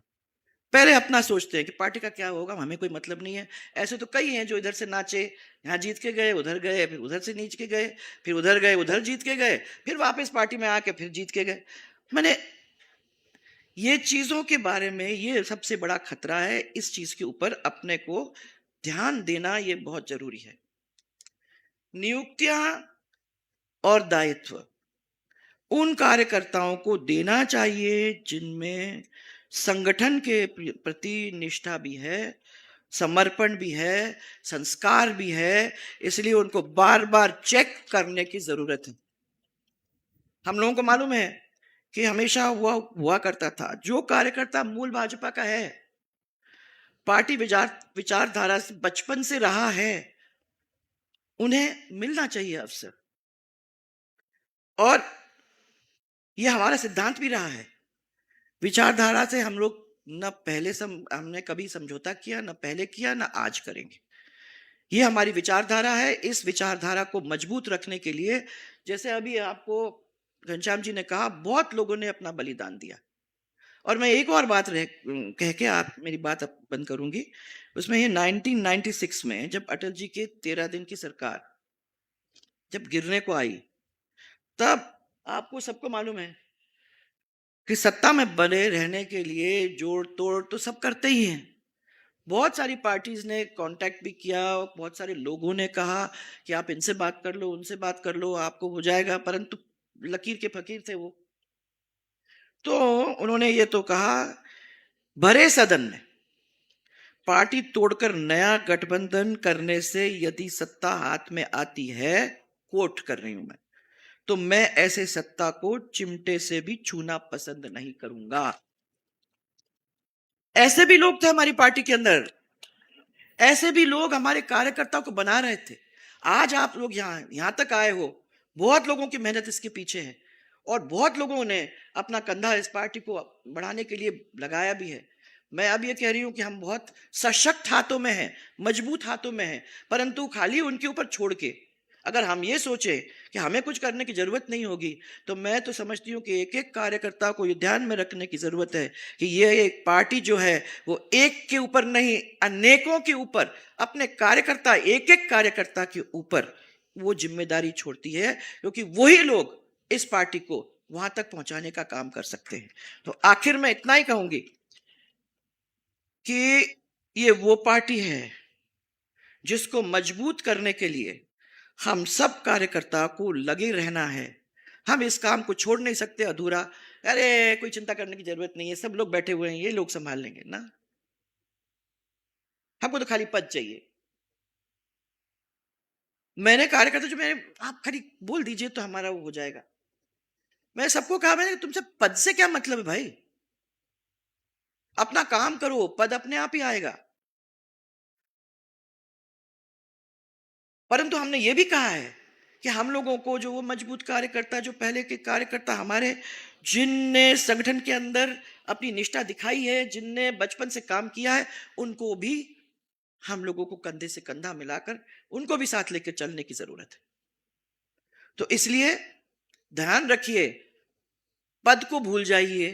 पहले अपना सोचते हैं कि पार्टी का क्या होगा, हमें कोई मतलब नहीं है। ऐसे तो कई हैं जो इधर से नाचे, यहाँ जीत के गए, उधर गए, फिर उधर से नीच के गए, फिर उधर गए, उधर जीत के गए, फिर वापस पार्टी में आके फिर जीत के गए। मैंने ये चीजों के बारे में, ये सबसे बड़ा खतरा है। इस चीज के ऊपर अपने को ध्यान देना ये बहुत जरूरी है। नियुक्तियां और दायित्व उन कार्यकर्ताओं को देना चाहिए जिनमें संगठन के प्रति निष्ठा भी है, समर्पण भी है, संस्कार भी है। इसलिए उनको बार बार चेक करने की जरूरत है। हम लोगों को मालूम है कि हमेशा हुआ करता था, जो कार्यकर्ता मूल भाजपा का है, पार्टी विचारधारा से बचपन से रहा है, उन्हें मिलना चाहिए अवसर। और यह हमारा सिद्धांत भी रहा है। विचारधारा से हम लोग न पहले हमने कभी समझौता किया, न पहले किया, न आज करेंगे। ये हमारी विचारधारा है। इस विचारधारा को मजबूत रखने के लिए, जैसे अभी आपको घनश्याम जी ने कहा, बहुत लोगों ने अपना बलिदान दिया। और मैं एक और बात कह के आप मेरी बात बंद करूंगी। उसमें ये 1996 में जब अटल जी के 13 दिन की सरकार जब गिरने को आई, तब आपको सबको मालूम है कि सत्ता में बने रहने के लिए जोड़ तोड़ तो सब करते ही हैं। बहुत सारी पार्टीज ने कांटेक्ट भी किया, बहुत सारे लोगों ने कहा कि आप इनसे बात कर लो, उनसे बात कर लो, आपको हो जाएगा, परंतु लकीर के फकीर थे वो। तो उन्होंने ये तो कहा, भरे सदन में पार्टी तोड़कर नया गठबंधन करने से यदि सत्ता हाथ में आती है, कोट कर रही हूं मैं, तो मैं ऐसे सत्ता को चिमटे से भी छूना पसंद नहीं करूंगा। ऐसे भी लोग थे हमारी पार्टी के अंदर, ऐसे भी लोग हमारे कार्यकर्ताओं को बना रहे थे। आज आप लोग यहां तक आए हो, बहुत लोगों की मेहनत इसके पीछे है और बहुत लोगों ने अपना कंधा इस पार्टी को बढ़ाने के लिए लगाया भी है। मैं अब ये कह रही हूं कि हम बहुत सशक्त हाथों में हैं, मजबूत हाथों में हैं, परंतु खाली उनके ऊपर छोड़ के अगर हम ये सोचे कि हमें कुछ करने की जरूरत नहीं होगी, तो मैं तो समझती हूँ कि एक एक कार्यकर्ता को ये ध्यान में रखने की जरूरत है कि ये एक पार्टी जो है वो एक के ऊपर नहीं, अनेकों के ऊपर, अपने कार्यकर्ता, एक एक कार्यकर्ता के ऊपर वो जिम्मेदारी छोड़ती है, क्योंकि वही लोग इस पार्टी को वहां तक पहुंचाने का काम कर सकते हैं। तो आखिर में इतना ही कहूंगी कि ये वो पार्टी है जिसको मजबूत करने के लिए हम सब कार्यकर्ता को लगे रहना है। हम इस काम को छोड़ नहीं सकते अधूरा, अरे कोई चिंता करने की जरूरत नहीं है, सब लोग बैठे हुए हैं, ये लोग संभाल लेंगे ना। हमको तो खाली पद चाहिए। मैंने कार्यकर्ता जो मैंने, आप खाली बोल दीजिए तो हमारा वो हो जाएगा। मैं सबको कहा, मैंने तुमसे पद से क्या मतलब है भाई, अपना काम करो, पद अपने आप ही आएगा। परंतु हमने ये भी कहा है कि हम लोगों को जो वो मजबूत कार्यकर्ता, जो पहले के कार्यकर्ता हमारे, जिनने संगठन के अंदर अपनी निष्ठा दिखाई है, जिनने बचपन से काम किया है, उनको भी हम लोगों को कंधे से कंधा मिलाकर उनको भी साथ लेकर चलने की जरूरत है। तो इसलिए ध्यान रखिए, पद को भूल जाइए,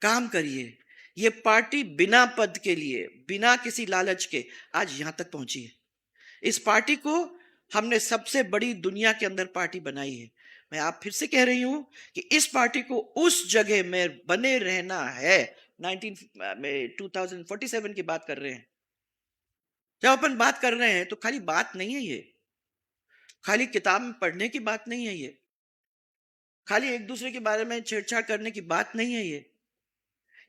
काम करिए। ये पार्टी बिना पद के लिए, बिना किसी लालच के आज यहां तक पहुंची है। इस पार्टी को हमने सबसे बड़ी दुनिया के अंदर पार्टी बनाई है। मैं आप फिर से कह रही हूं कि इस पार्टी को उस जगह में बने रहना है। 2047 की बात कर रहे हैं। जब अपन बात कर रहे हैं तो खाली बात नहीं है ये, खाली किताब में पढ़ने की बात नहीं है ये, खाली एक दूसरे के बारे में छेड़छाड़ करने की बात नहीं है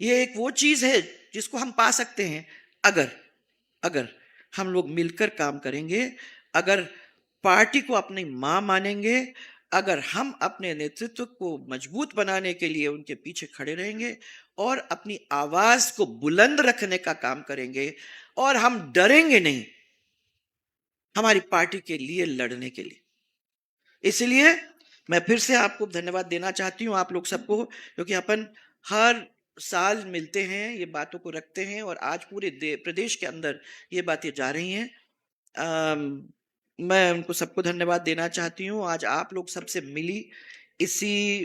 ये एक वो चीज है जिसको हम पा सकते हैं अगर अगर हम लोग मिलकर काम करेंगे, अगर पार्टी को अपनी मां मानेंगे, अगर हम अपने नेतृत्व को मजबूत बनाने के लिए उनके पीछे खड़े रहेंगे और अपनी आवाज को बुलंद रखने का काम करेंगे और हम डरेंगे नहीं हमारी पार्टी के लिए लड़ने के लिए। इसलिए मैं फिर से आपको धन्यवाद देना चाहती हूं आप लोग सबको, क्योंकि अपन हर साल मिलते हैं, ये बातों को रखते हैं और आज पूरे प्रदेश के अंदर ये बातें जा रही हैं। मैं उनको सबको धन्यवाद देना चाहती हूँ। आज आप लोग सबसे मिली इसी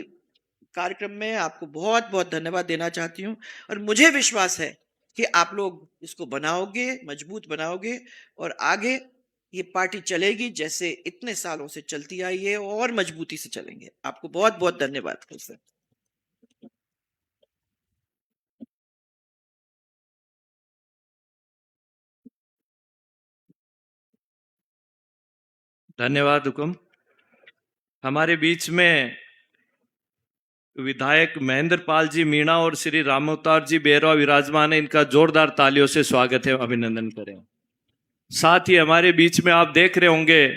कार्यक्रम में, आपको बहुत बहुत धन्यवाद देना चाहती हूँ और मुझे विश्वास है कि आप लोग इसको बनाओगे, मजबूत बनाओगे और आगे ये पार्टी चलेगी जैसे इतने सालों से चलती आई है और मजबूती से चलेंगे। आपको बहुत बहुत धन्यवाद फिर से। धन्यवाद हुकुम। हमारे बीच में विधायक महेंद्र पाल जी मीणा और श्री राम अवतार जी बेरवा विराजमान है। इनका जोरदार तालियों से स्वागत है, अभिनंदन करें। साथ ही हमारे बीच में आप देख रहे होंगे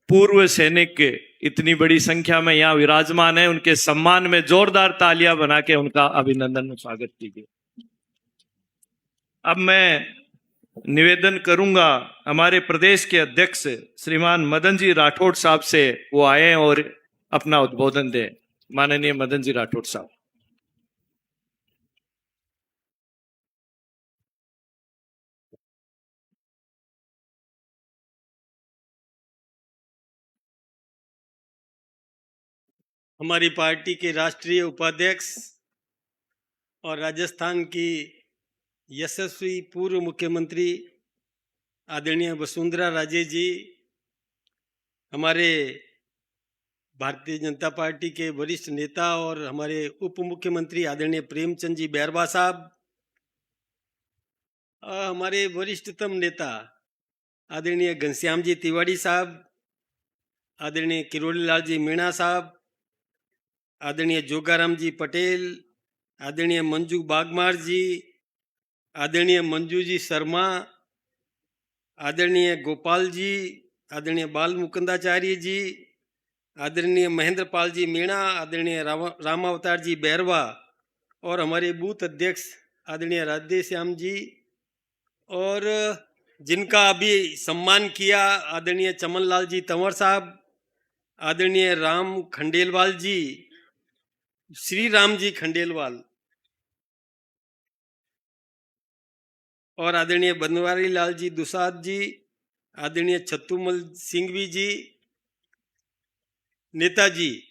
पूर्व सैनिक इतनी बड़ी संख्या में यहाँ विराजमान है। उनके सम्मान में जोरदार तालियां बना के उनका अभिनंदन और स्वागत कीजिए। अब मैं निवेदन करूंगा हमारे प्रदेश के अध्यक्ष श्रीमान मदन जी राठौड़ साहब से, वो आए और अपना उद्बोधन दें। माननीय मदन जी राठौड़ साहब। हमारी पार्टी के राष्ट्रीय उपाध्यक्ष और राजस्थान की यशस्वी पूर्व मुख्यमंत्री आदरणीय वसुंधरा राजे जी, हमारे भारतीय जनता पार्टी के वरिष्ठ नेता और हमारे उप मुख्यमंत्री आदरणीय प्रेमचंद जी बैरवा साहब, हमारे वरिष्ठतम नेता आदरणीय घनश्याम जी तिवारी साहब, आदरणीय किरोड़ीलाल जी मीणा साहब, आदरणीय जोगाराम जी पटेल, आदरणीय मंजू बागमार जी, आदरणीय मंजू जी शर्मा, आदरणीय गोपाल जी, आदरणीय बाल मुकुंदाचार्य जी, आदरणीय महेंद्र पाल जी मीणा, आदरणीय राम अवतार जी बैरवा और हमारे बूथ अध्यक्ष आदरणीय राधे श्याम जी, और जिनका अभी सम्मान किया आदरणीय चमनलाल जी तंवर साहब, आदरणीय राम खंडेलवाल जी, श्री राम जी खंडेलवाल, और आदरणीय बनवारी लाल जी दुसाद जी, आदरणीय छत्तूमल सिंघवी जी, नेताजी,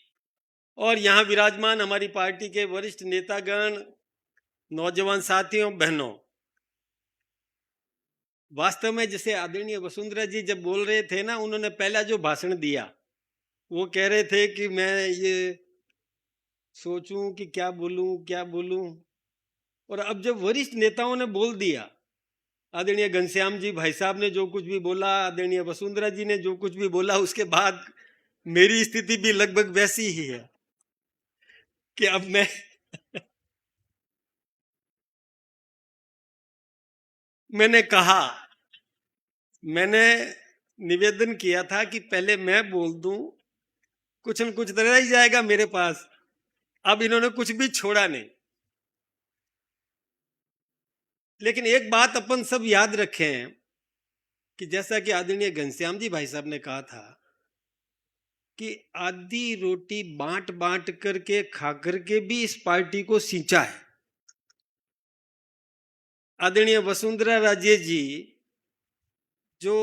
और यहाँ विराजमान हमारी पार्टी के वरिष्ठ नेतागण, नौजवान साथियों, बहनों। वास्तव में जैसे आदरणीय वसुंधरा जी जब बोल रहे थे ना, उन्होंने पहला जो भाषण दिया वो कह रहे थे कि मैं ये सोचूं कि क्या बोलूं, और अब जब वरिष्ठ नेताओं ने बोल दिया, आदरणीय घनश्याम जी भाई साहब ने जो कुछ भी बोला, आदरणीय वसुंधरा जी ने जो कुछ भी बोला, उसके बाद मेरी स्थिति भी लगभग वैसी ही है कि अब मैंने निवेदन किया था कि पहले मैं बोल दूं, कुछ न कुछ तो रह ही जाएगा मेरे पास। अब इन्होंने कुछ भी छोड़ा नहीं। लेकिन एक बात अपन सब याद रखें कि जैसा कि आदरणीय घनश्याम जी भाई साहब ने कहा था कि आधी रोटी बांट बांट करके खा करके भी इस पार्टी को सींचा है। आदरणीय वसुंधरा राजे जी जो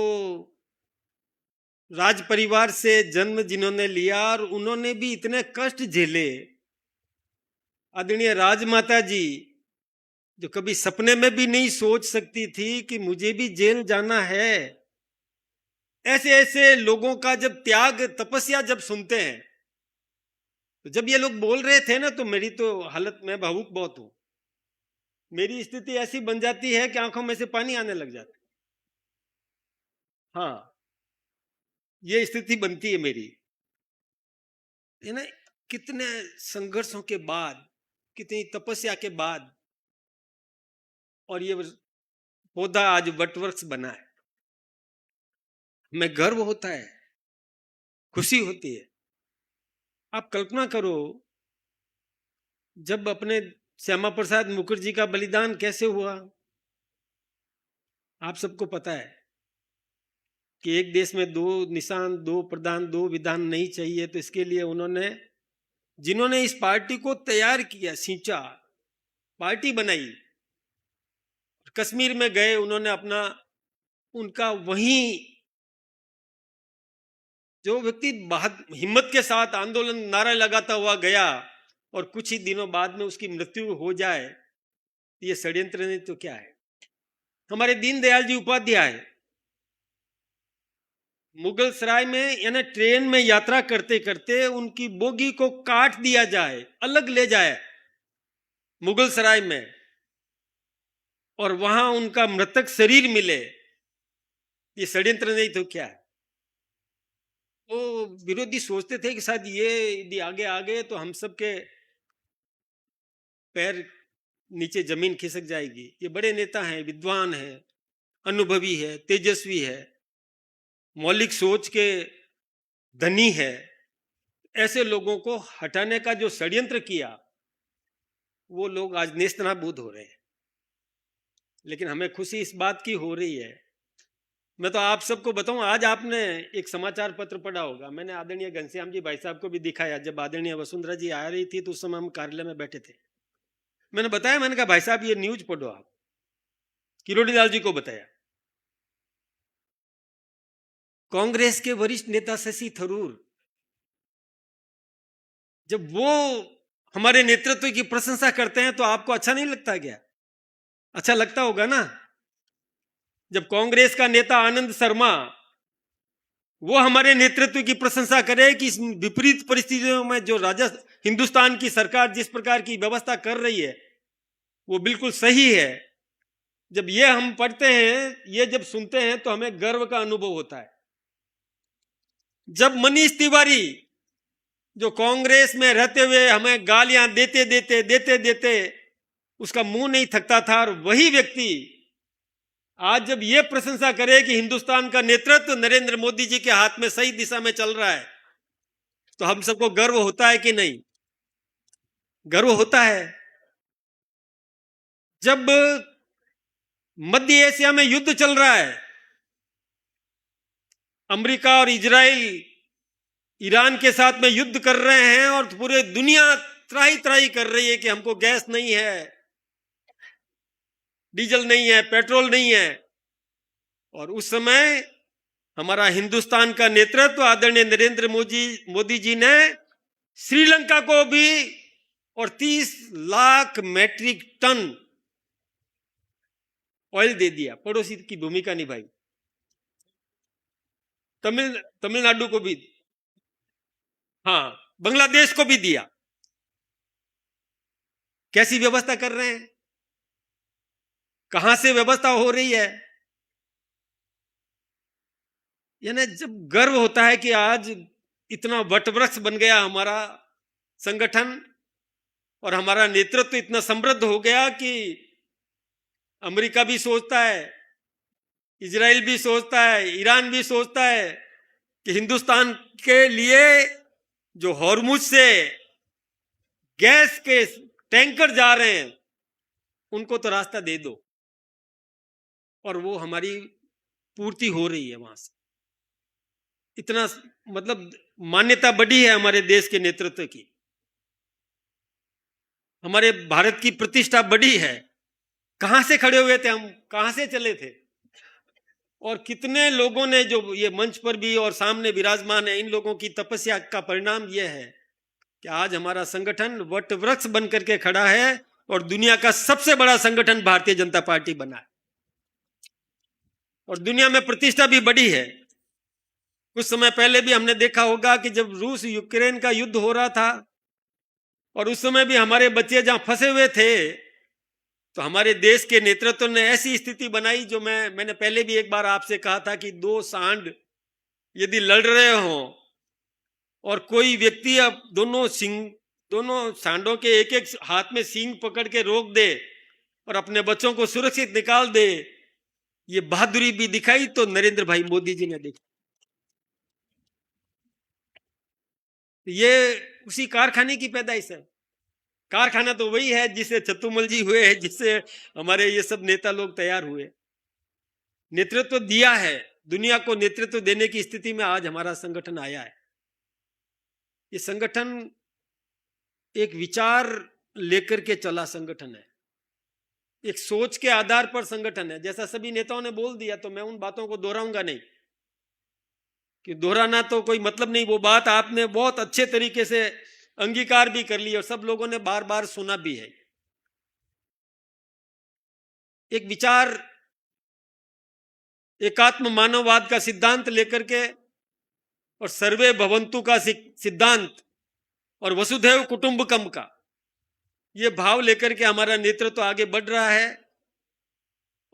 राज परिवार से जन्म जिन्होंने लिया और उन्होंने भी इतने कष्ट झेले, आदरणीय राजमाता जी जो कभी सपने में भी नहीं सोच सकती थी कि मुझे भी जेल जाना है। ऐसे ऐसे लोगों का जब त्याग तपस्या जब सुनते हैं, तो जब ये लोग बोल रहे थे ना, तो मेरी तो हालत, मैं भावुक बहुत हूं। मेरी स्थिति ऐसी बन जाती है कि आंखों में से पानी आने लग जाता है। हाँ, ये स्थिति बनती है मेरी, है ना। कितने संघर्षों के बाद, कितनी तपस्या के बाद, और ये पौधा आज वटवृक्ष बना है। हमें गर्व होता है, खुशी होती है। आप कल्पना करो, जब अपने श्यामा प्रसाद मुखर्जी का बलिदान कैसे हुआ, आप सबको पता है कि एक देश में दो निशान, दो प्रधान, दो विधान नहीं चाहिए। तो इसके लिए उन्होंने, जिन्होंने इस पार्टी को तैयार किया, सींचा, पार्टी बनाई, कश्मीर में गए, उन्होंने अपना, उनका वहीं, जो व्यक्ति हिम्मत के साथ आंदोलन नारा लगाता हुआ गया और कुछ ही दिनों बाद में उसकी मृत्यु हो जाए, ये षड्यंत्र नहीं तो क्या है। हमारे दीनदयाल जी उपाध्याय मुगल सराय में, यानी ट्रेन में यात्रा करते करते उनकी बोगी को काट दिया जाए, अलग ले जाए मुगल सराय में, और वहां उनका मृतक शरीर मिले, ये षड्यंत्र नहीं तो क्या है। वो विरोधी सोचते थे कि शायद ये यदि आगे आ गए तो हम सबके पैर नीचे जमीन खिसक जाएगी। ये बड़े नेता हैं, विद्वान हैं, अनुभवी है, तेजस्वी है, मौलिक सोच के धनी है। ऐसे लोगों को हटाने का जो षड्यंत्र किया, वो लोग आज नेस्तनाबूद हो रहे हैं। लेकिन हमें खुशी इस बात की हो रही है, मैं तो आप सबको बताऊं, आज आपने एक समाचार पत्र पढ़ा होगा, मैंने आदरणीय घनश्याम जी भाई साहब को भी दिखाया। जब आदरणीय वसुंधरा जी आ रही थी तो उस समय हम कार्यालय में बैठे थे, मैंने बताया, मैंने कहा भाई साहब ये न्यूज पढ़ो आप। किरोड़ी लाल जी को बताया। कांग्रेस के वरिष्ठ नेता शशि थरूर, जब वो हमारे नेतृत्व की प्रशंसा करते हैं तो आपको अच्छा नहीं लगता क्या? अच्छा लगता होगा ना। जब कांग्रेस का नेता आनंद शर्मा वो हमारे नेतृत्व की प्रशंसा करे कि इस विपरीत परिस्थितियों में जो हिंदुस्तान की सरकार जिस प्रकार की व्यवस्था कर रही है वो बिल्कुल सही है, जब ये हम पढ़ते हैं, ये जब सुनते हैं तो हमें गर्व का अनुभव होता है। जब मनीष तिवारी जो कांग्रेस में रहते हुए हमें गालियां देते देते उसका मुंह नहीं थकता था, और वही व्यक्ति आज जब ये प्रशंसा करे कि हिंदुस्तान का नेतृत्व नरेंद्र मोदी जी के हाथ में सही दिशा में चल रहा है, तो हम सबको गर्व होता है कि नहीं? गर्व होता है। जब मध्य एशिया में युद्ध चल रहा है, अमेरिका और इजराइल ईरान के साथ में युद्ध कर रहे हैं और पूरे दुनिया त्राही त्राही कर रही है कि हमको गैस नहीं है, डीजल नहीं है, पेट्रोल नहीं है, और उस समय हमारा हिंदुस्तान का नेतृत्व आदरणीय नरेंद्र मोदी जी ने श्रीलंका को भी और 30 लाख मैट्रिक टन ऑयल दे दिया, पड़ोसी की भूमिका निभाई। तमिलनाडु को भी, हाँ, बांग्लादेश को भी दिया। कैसी व्यवस्था कर रहे हैं, कहां से व्यवस्था हो रही है? यानी जब गर्व होता है कि आज इतना वटवृक्ष बन गया हमारा संगठन और हमारा नेतृत्व इतना समृद्ध हो गया कि अमेरिका भी सोचता है, इजराइल भी सोचता है, ईरान भी सोचता है कि हिंदुस्तान के लिए जो हॉर्मुज से गैस के टैंकर जा रहे हैं उनको तो रास्ता दे दो, और वो हमारी पूर्ति हो रही है वहां से। इतना मतलब मान्यता बढ़ी है हमारे देश के नेतृत्व की, हमारे भारत की प्रतिष्ठा बढ़ी है। कहां से खड़े हुए थे हम, कहां से चले थे, और कितने लोगों ने, जो ये मंच पर भी और सामने विराजमान है, इन लोगों की तपस्या का परिणाम यह है कि आज हमारा संगठन वटवृक्ष बन करके खड़ा है और दुनिया का सबसे बड़ा संगठन भारतीय जनता पार्टी बना है और दुनिया में प्रतिष्ठा भी बढ़ी है। कुछ समय पहले भी हमने देखा होगा कि जब रूस यूक्रेन का युद्ध हो रहा था और उस समय भी हमारे बच्चे जहां फंसे हुए थे तो हमारे देश के नेतृत्व ने ऐसी स्थिति बनाई जो मैंने पहले भी एक बार आपसे कहा था कि दो सांड यदि लड़ रहे हों और कोई व्यक्ति अब दोनों सांडों के एक एक हाथ में सींग पकड़ के रोक दे और अपने बच्चों को सुरक्षित निकाल दे, ये बहादुरी भी दिखाई तो नरेंद्र भाई मोदी जी ने देखा। ये उसी कारखाने की पैदाइश है। कारखाना तो वही है जिससे चतुर्मल जी हुए हैं, जिससे हमारे ये सब नेता लोग तैयार हुए। नेतृत्व दिया है, दुनिया को नेतृत्व देने की स्थिति में आज हमारा संगठन आया है। ये संगठन एक विचार लेकर के चला संगठन है, एक सोच के आधार पर संगठन है। जैसा सभी नेताओं ने बोल दिया तो मैं उन बातों को दोहराऊंगा नहीं, कि दोहराना तो कोई मतलब नहीं। वो बात आपने बहुत अच्छे तरीके से अंगीकार भी कर ली और सब लोगों ने बार बार सुना भी है। एक विचार एकात्म मानववाद का सिद्धांत लेकर के और सर्वे भवंतु का सिद्धांत और वसुधैव कुटुंबकम का ये भाव लेकर के हमारा नेतृत्व आगे बढ़ रहा है।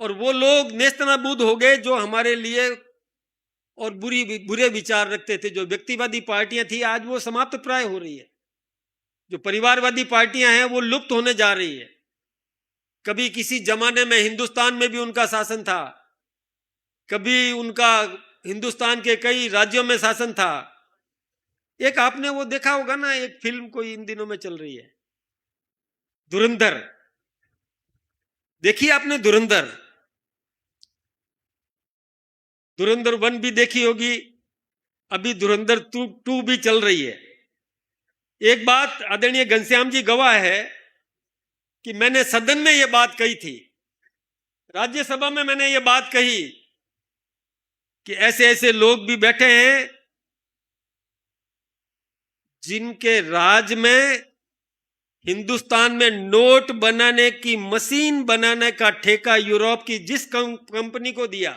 और वो लोग नेस्तनाबूद हो गए जो हमारे लिए और बुरे विचार रखते थे। जो व्यक्तिवादी पार्टियां थी आज वो समाप्त प्राय हो रही है। जो परिवारवादी पार्टियां हैं वो लुप्त होने जा रही है। कभी किसी जमाने में हिंदुस्तान में भी उनका शासन था, कभी उनका हिंदुस्तान के कई राज्यों में शासन था। एक आपने वो देखा होगा ना, एक फिल्म कोई इन दिनों में चल रही है, धुरंधर। देखी आपने धुरंधर? धुरंधर 1 भी देखी होगी, अभी धुरंधर 2 भी चल रही है। एक बात आदरणीय घनश्याम जी गवाह है कि मैंने सदन में ये बात कही थी, राज्यसभा में मैंने ये बात कही कि ऐसे ऐसे लोग भी बैठे हैं जिनके राज में हिंदुस्तान में नोट बनाने की मशीन बनाने का ठेका यूरोप की जिस कंपनी को दिया,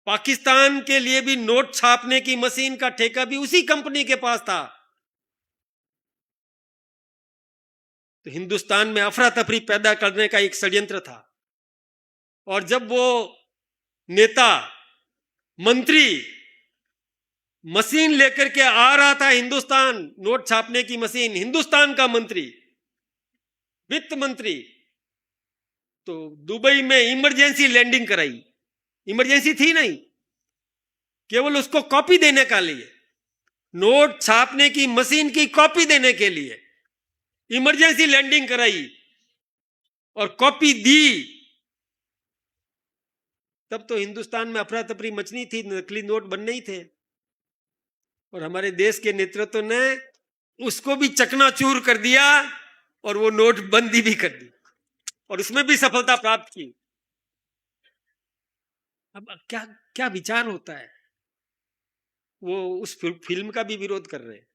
पाकिस्तान के लिए भी नोट छापने की मशीन का ठेका भी उसी कंपनी के पास था। तो हिंदुस्तान में अफरा तफरी पैदा करने का एक षड्यंत्र था। और जब वो नेता मंत्री मशीन लेकर के आ रहा था हिंदुस्तान, नोट छापने की मशीन, हिंदुस्तान का मंत्री, वित्त मंत्री, तो दुबई में इमरजेंसी लैंडिंग कराई। इमरजेंसी थी नहीं, केवल उसको कॉपी देने का लिए, नोट छापने की मशीन की कॉपी देने के लिए इमरजेंसी लैंडिंग कराई और कॉपी दी। तब तो हिंदुस्तान में अफरा तफरी मचनी थी, नकली नोट बनने ही थे। और हमारे देश के नेतृत्व ने उसको भी चकनाचूर कर दिया और वो नोट बंदी भी कर दी और उसमें भी सफलता प्राप्त की। अब क्या क्या विचार होता है। वो उस फिल्म का भी विरोध कर रहे हैं।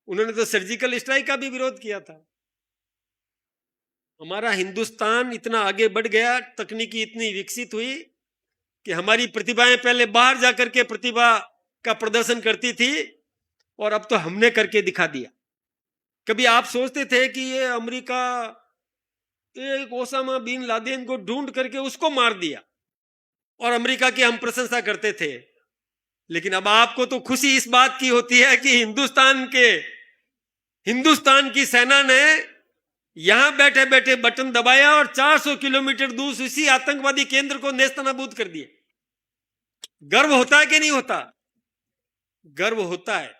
उन्होंने तो सर्जिकल स्ट्राइक का भी विरोध किया था। हमारा हिंदुस्तान इतना आगे बढ़ गया, तकनीकी इतनी विकसित हुई कि हमारी प्रतिभाएं पहले बाहर जाकर के प्रतिभा का प्रदर्शन करती थी और अब तो हमने करके दिखा दिया। कभी आप सोचते थे कि ये अमेरिका एक ओसामा बिन लादेन को ढूंढ करके उसको मार दिया और अमेरिका की हम प्रशंसा करते थे। लेकिन अब आपको तो खुशी इस बात की होती है कि हिंदुस्तान की सेना ने यहां बैठे बैठे बटन दबाया और 400 किलोमीटर दूर उसी आतंकवादी केंद्र को नेस्तनाबूद कर दिया। गर्व होता है कि नहीं होता? गर्व होता है,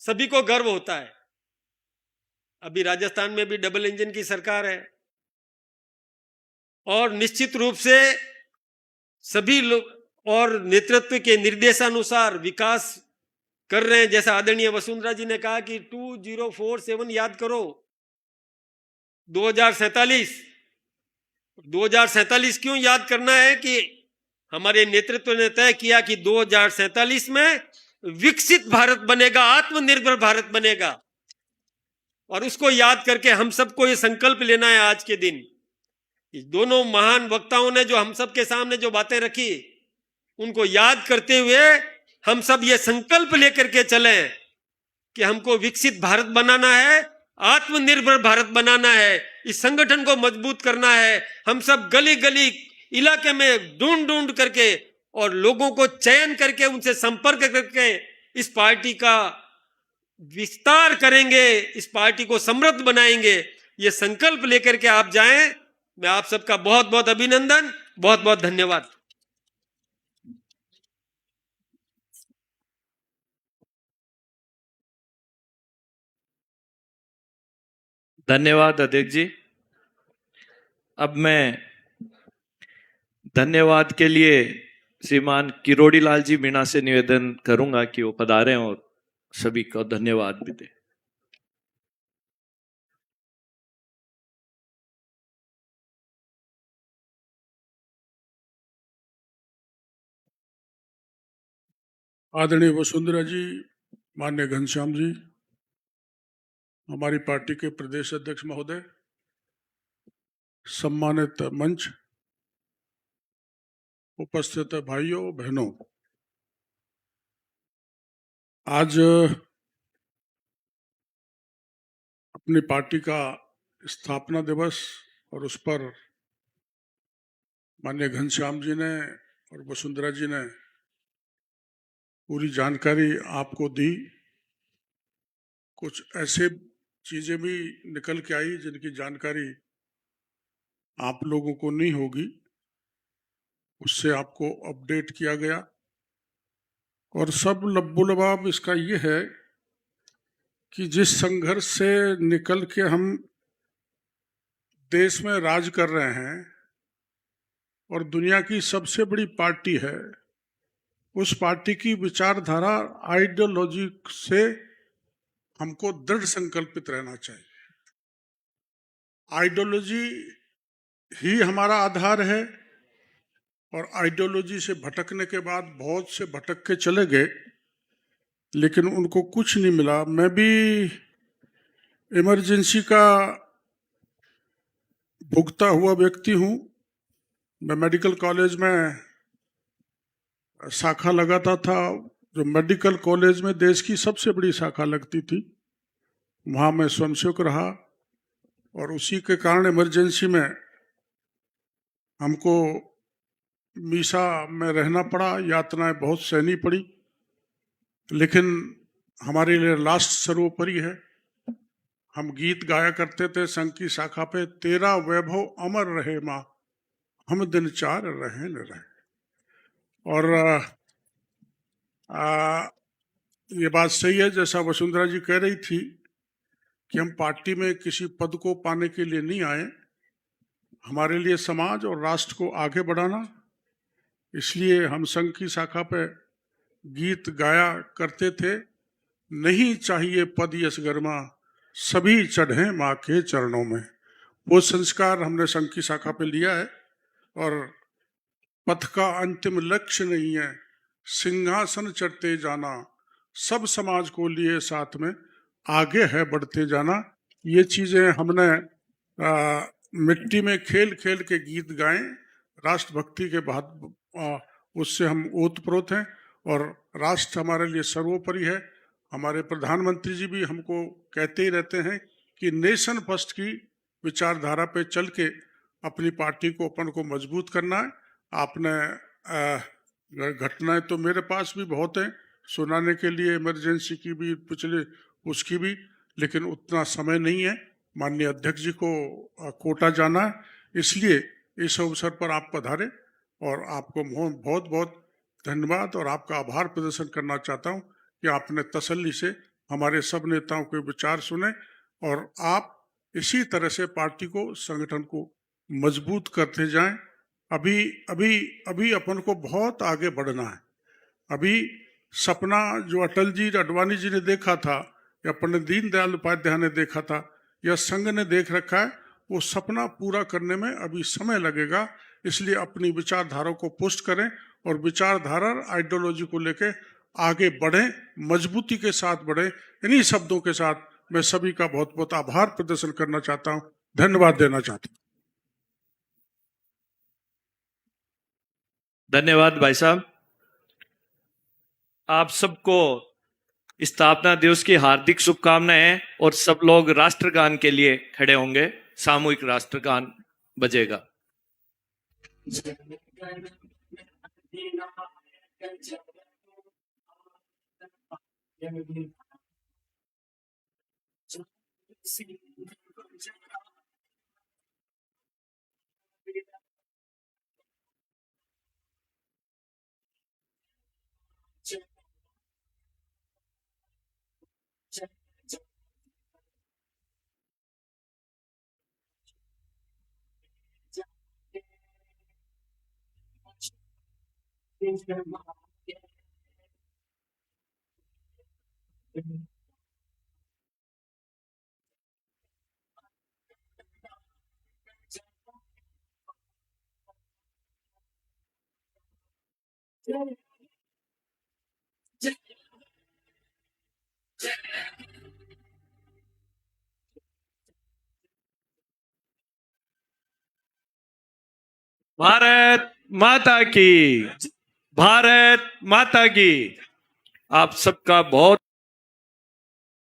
सभी को गर्व होता है। अभी राजस्थान में भी डबल इंजन की सरकार है और निश्चित रूप से सभी लोग और नेतृत्व के निर्देशानुसार विकास कर रहे हैं। जैसा आदरणीय वसुंधरा जी ने कहा कि 2047 याद करो, 2047 क्यों याद करना है कि हमारे नेतृत्व ने तय किया कि 2047 में विकसित भारत बनेगा, आत्मनिर्भर भारत बनेगा। और उसको याद करके हम सबको ये संकल्प लेना है आज के दिन। इस दोनों महान वक्ताओं ने जो हम सब के सामने जो बातें रखी, उनको याद करते हुए हम सब ये संकल्प लेकर के चलें कि हमको विकसित भारत बनाना है, आत्मनिर्भर भारत बनाना है, इस संगठन को मजबूत करना है। हम सब गली गली इलाके में ढूंढ ढूंढ करके और लोगों को चयन करके उनसे संपर्क करके इस पार्टी का विस्तार करेंगे, इस पार्टी को समृद्ध बनाएंगे। ये संकल्प लेकर के आप जाएं। मैं आप सबका बहुत बहुत अभिनंदन, बहुत बहुत धन्यवाद। धन्यवाद अध्यक्ष जी। अब मैं धन्यवाद के लिए श्रीमान किरोड़ी लाल जी मीणा से निवेदन करूंगा कि वो पधारें और सभी को धन्यवाद भी दें। आदरणीय वसुंधरा जी, माननीय घनश्याम जी, हमारी पार्टी के प्रदेश अध्यक्ष महोदय, सम्मानित मंच, उपस्थित भाइयों बहनों, आज अपनी पार्टी का स्थापना दिवस और उस पर माननीय घनश्याम जी ने और वसुंधरा जी ने पूरी जानकारी आपको दी। कुछ ऐसे चीजें भी निकल के आई जिनकी जानकारी आप लोगों को नहीं होगी, उससे आपको अपडेट किया गया। और सब लब्बो लबाब इसका ये है कि जिस संघर्ष से निकल के हम देश में राज कर रहे हैं और दुनिया की सबसे बड़ी पार्टी है, उस पार्टी की विचारधारा आइडियोलॉजी से हमको दृढ़ संकल्पित रहना चाहिए। आइडियोलॉजी ही हमारा आधार है और आइडियोलॉजी से भटकने के बाद बहुत से भटक के चले गए, लेकिन उनको कुछ नहीं मिला। मैं भी इमरजेंसी का भुगता हुआ व्यक्ति हूँ। मैं मेडिकल कॉलेज में शाखा लगाता था, जो मेडिकल कॉलेज में देश की सबसे बड़ी शाखा लगती थी, वहाँ मैं स्वयंसेवक रहा और उसी के कारण इमरजेंसी में हमको मीसा में रहना पड़ा, यातनाएं बहुत सहनी पड़ी, लेकिन हमारे लिए लास्ट सर्वोपरि है। हम गीत गाया करते थे संघ की शाखा पे, तेरा वैभव अमर रहे माँ, हम दिन चार रहे न रहे। और ये बात सही है जैसा वसुंधरा जी कह रही थी कि हम पार्टी में किसी पद को पाने के लिए नहीं आए, हमारे लिए समाज और राष्ट्र को आगे बढ़ाना। इसलिए हम संघ की शाखा पे गीत गाया करते थे, नहीं चाहिए पद यश गर्मा, सभी चढ़े माँ के चरणों में। वो संस्कार हमने संघ की शाखा पे लिया है और पथ का अंतिम लक्ष्य नहीं है सिंहासन चढ़ते जाना, सब समाज को लिए साथ में आगे है बढ़ते जाना। ये चीजें हमने मिट्टी में खेल खेल के गीत गाए, राष्ट्रभक्ति के बाद उससे हम ओतप्रोत हैं और राष्ट्र हमारे लिए सर्वोपरि है। हमारे प्रधानमंत्री जी भी हमको कहते ही रहते हैं कि नेशन फर्स्ट की विचारधारा पे चल के अपनी पार्टी को अपन को मजबूत करना है। आपने घटनाएं तो मेरे पास भी बहुत हैं सुनाने के लिए, इमरजेंसी की भी, पिछले उसकी भी, लेकिन उतना समय नहीं है। माननीय अध्यक्ष जी को कोटा जाना है, इसलिए इस अवसर पर आप पधारे और आपको बहुत बहुत धन्यवाद और आपका आभार प्रदर्शन करना चाहता हूं कि आपने तसल्ली से हमारे सब नेताओं के विचार सुने और आप इसी तरह से पार्टी को, संगठन को मजबूत करते जाएं। अभी अपन को बहुत आगे बढ़ना है। अभी सपना जो अटल जी, अडवाणी जी ने देखा था या पंडित दीनदयाल उपाध्याय ने देखा था या संघ ने देख रखा है, वो सपना पूरा करने में अभी समय लगेगा। इसलिए अपनी विचारधारा को पुष्ट करें और विचारधारा आइडियोलॉजी को लेके आगे बढ़ें, मजबूती के साथ बढ़ें। इन्हीं शब्दों के साथ मैं सभी का बहुत बहुत आभार प्रदर्शन करना चाहता हूं, धन्यवाद देना चाहता हूं। धन्यवाद भाई साहब। आप सबको स्थापना दिवस की हार्दिक शुभकामनाएं और सब लोग राष्ट्रगान के लिए खड़े होंगे। सामूहिक राष्ट्रगान बजेगा। भारत माता की, भारत माता की। आप सबका बहुत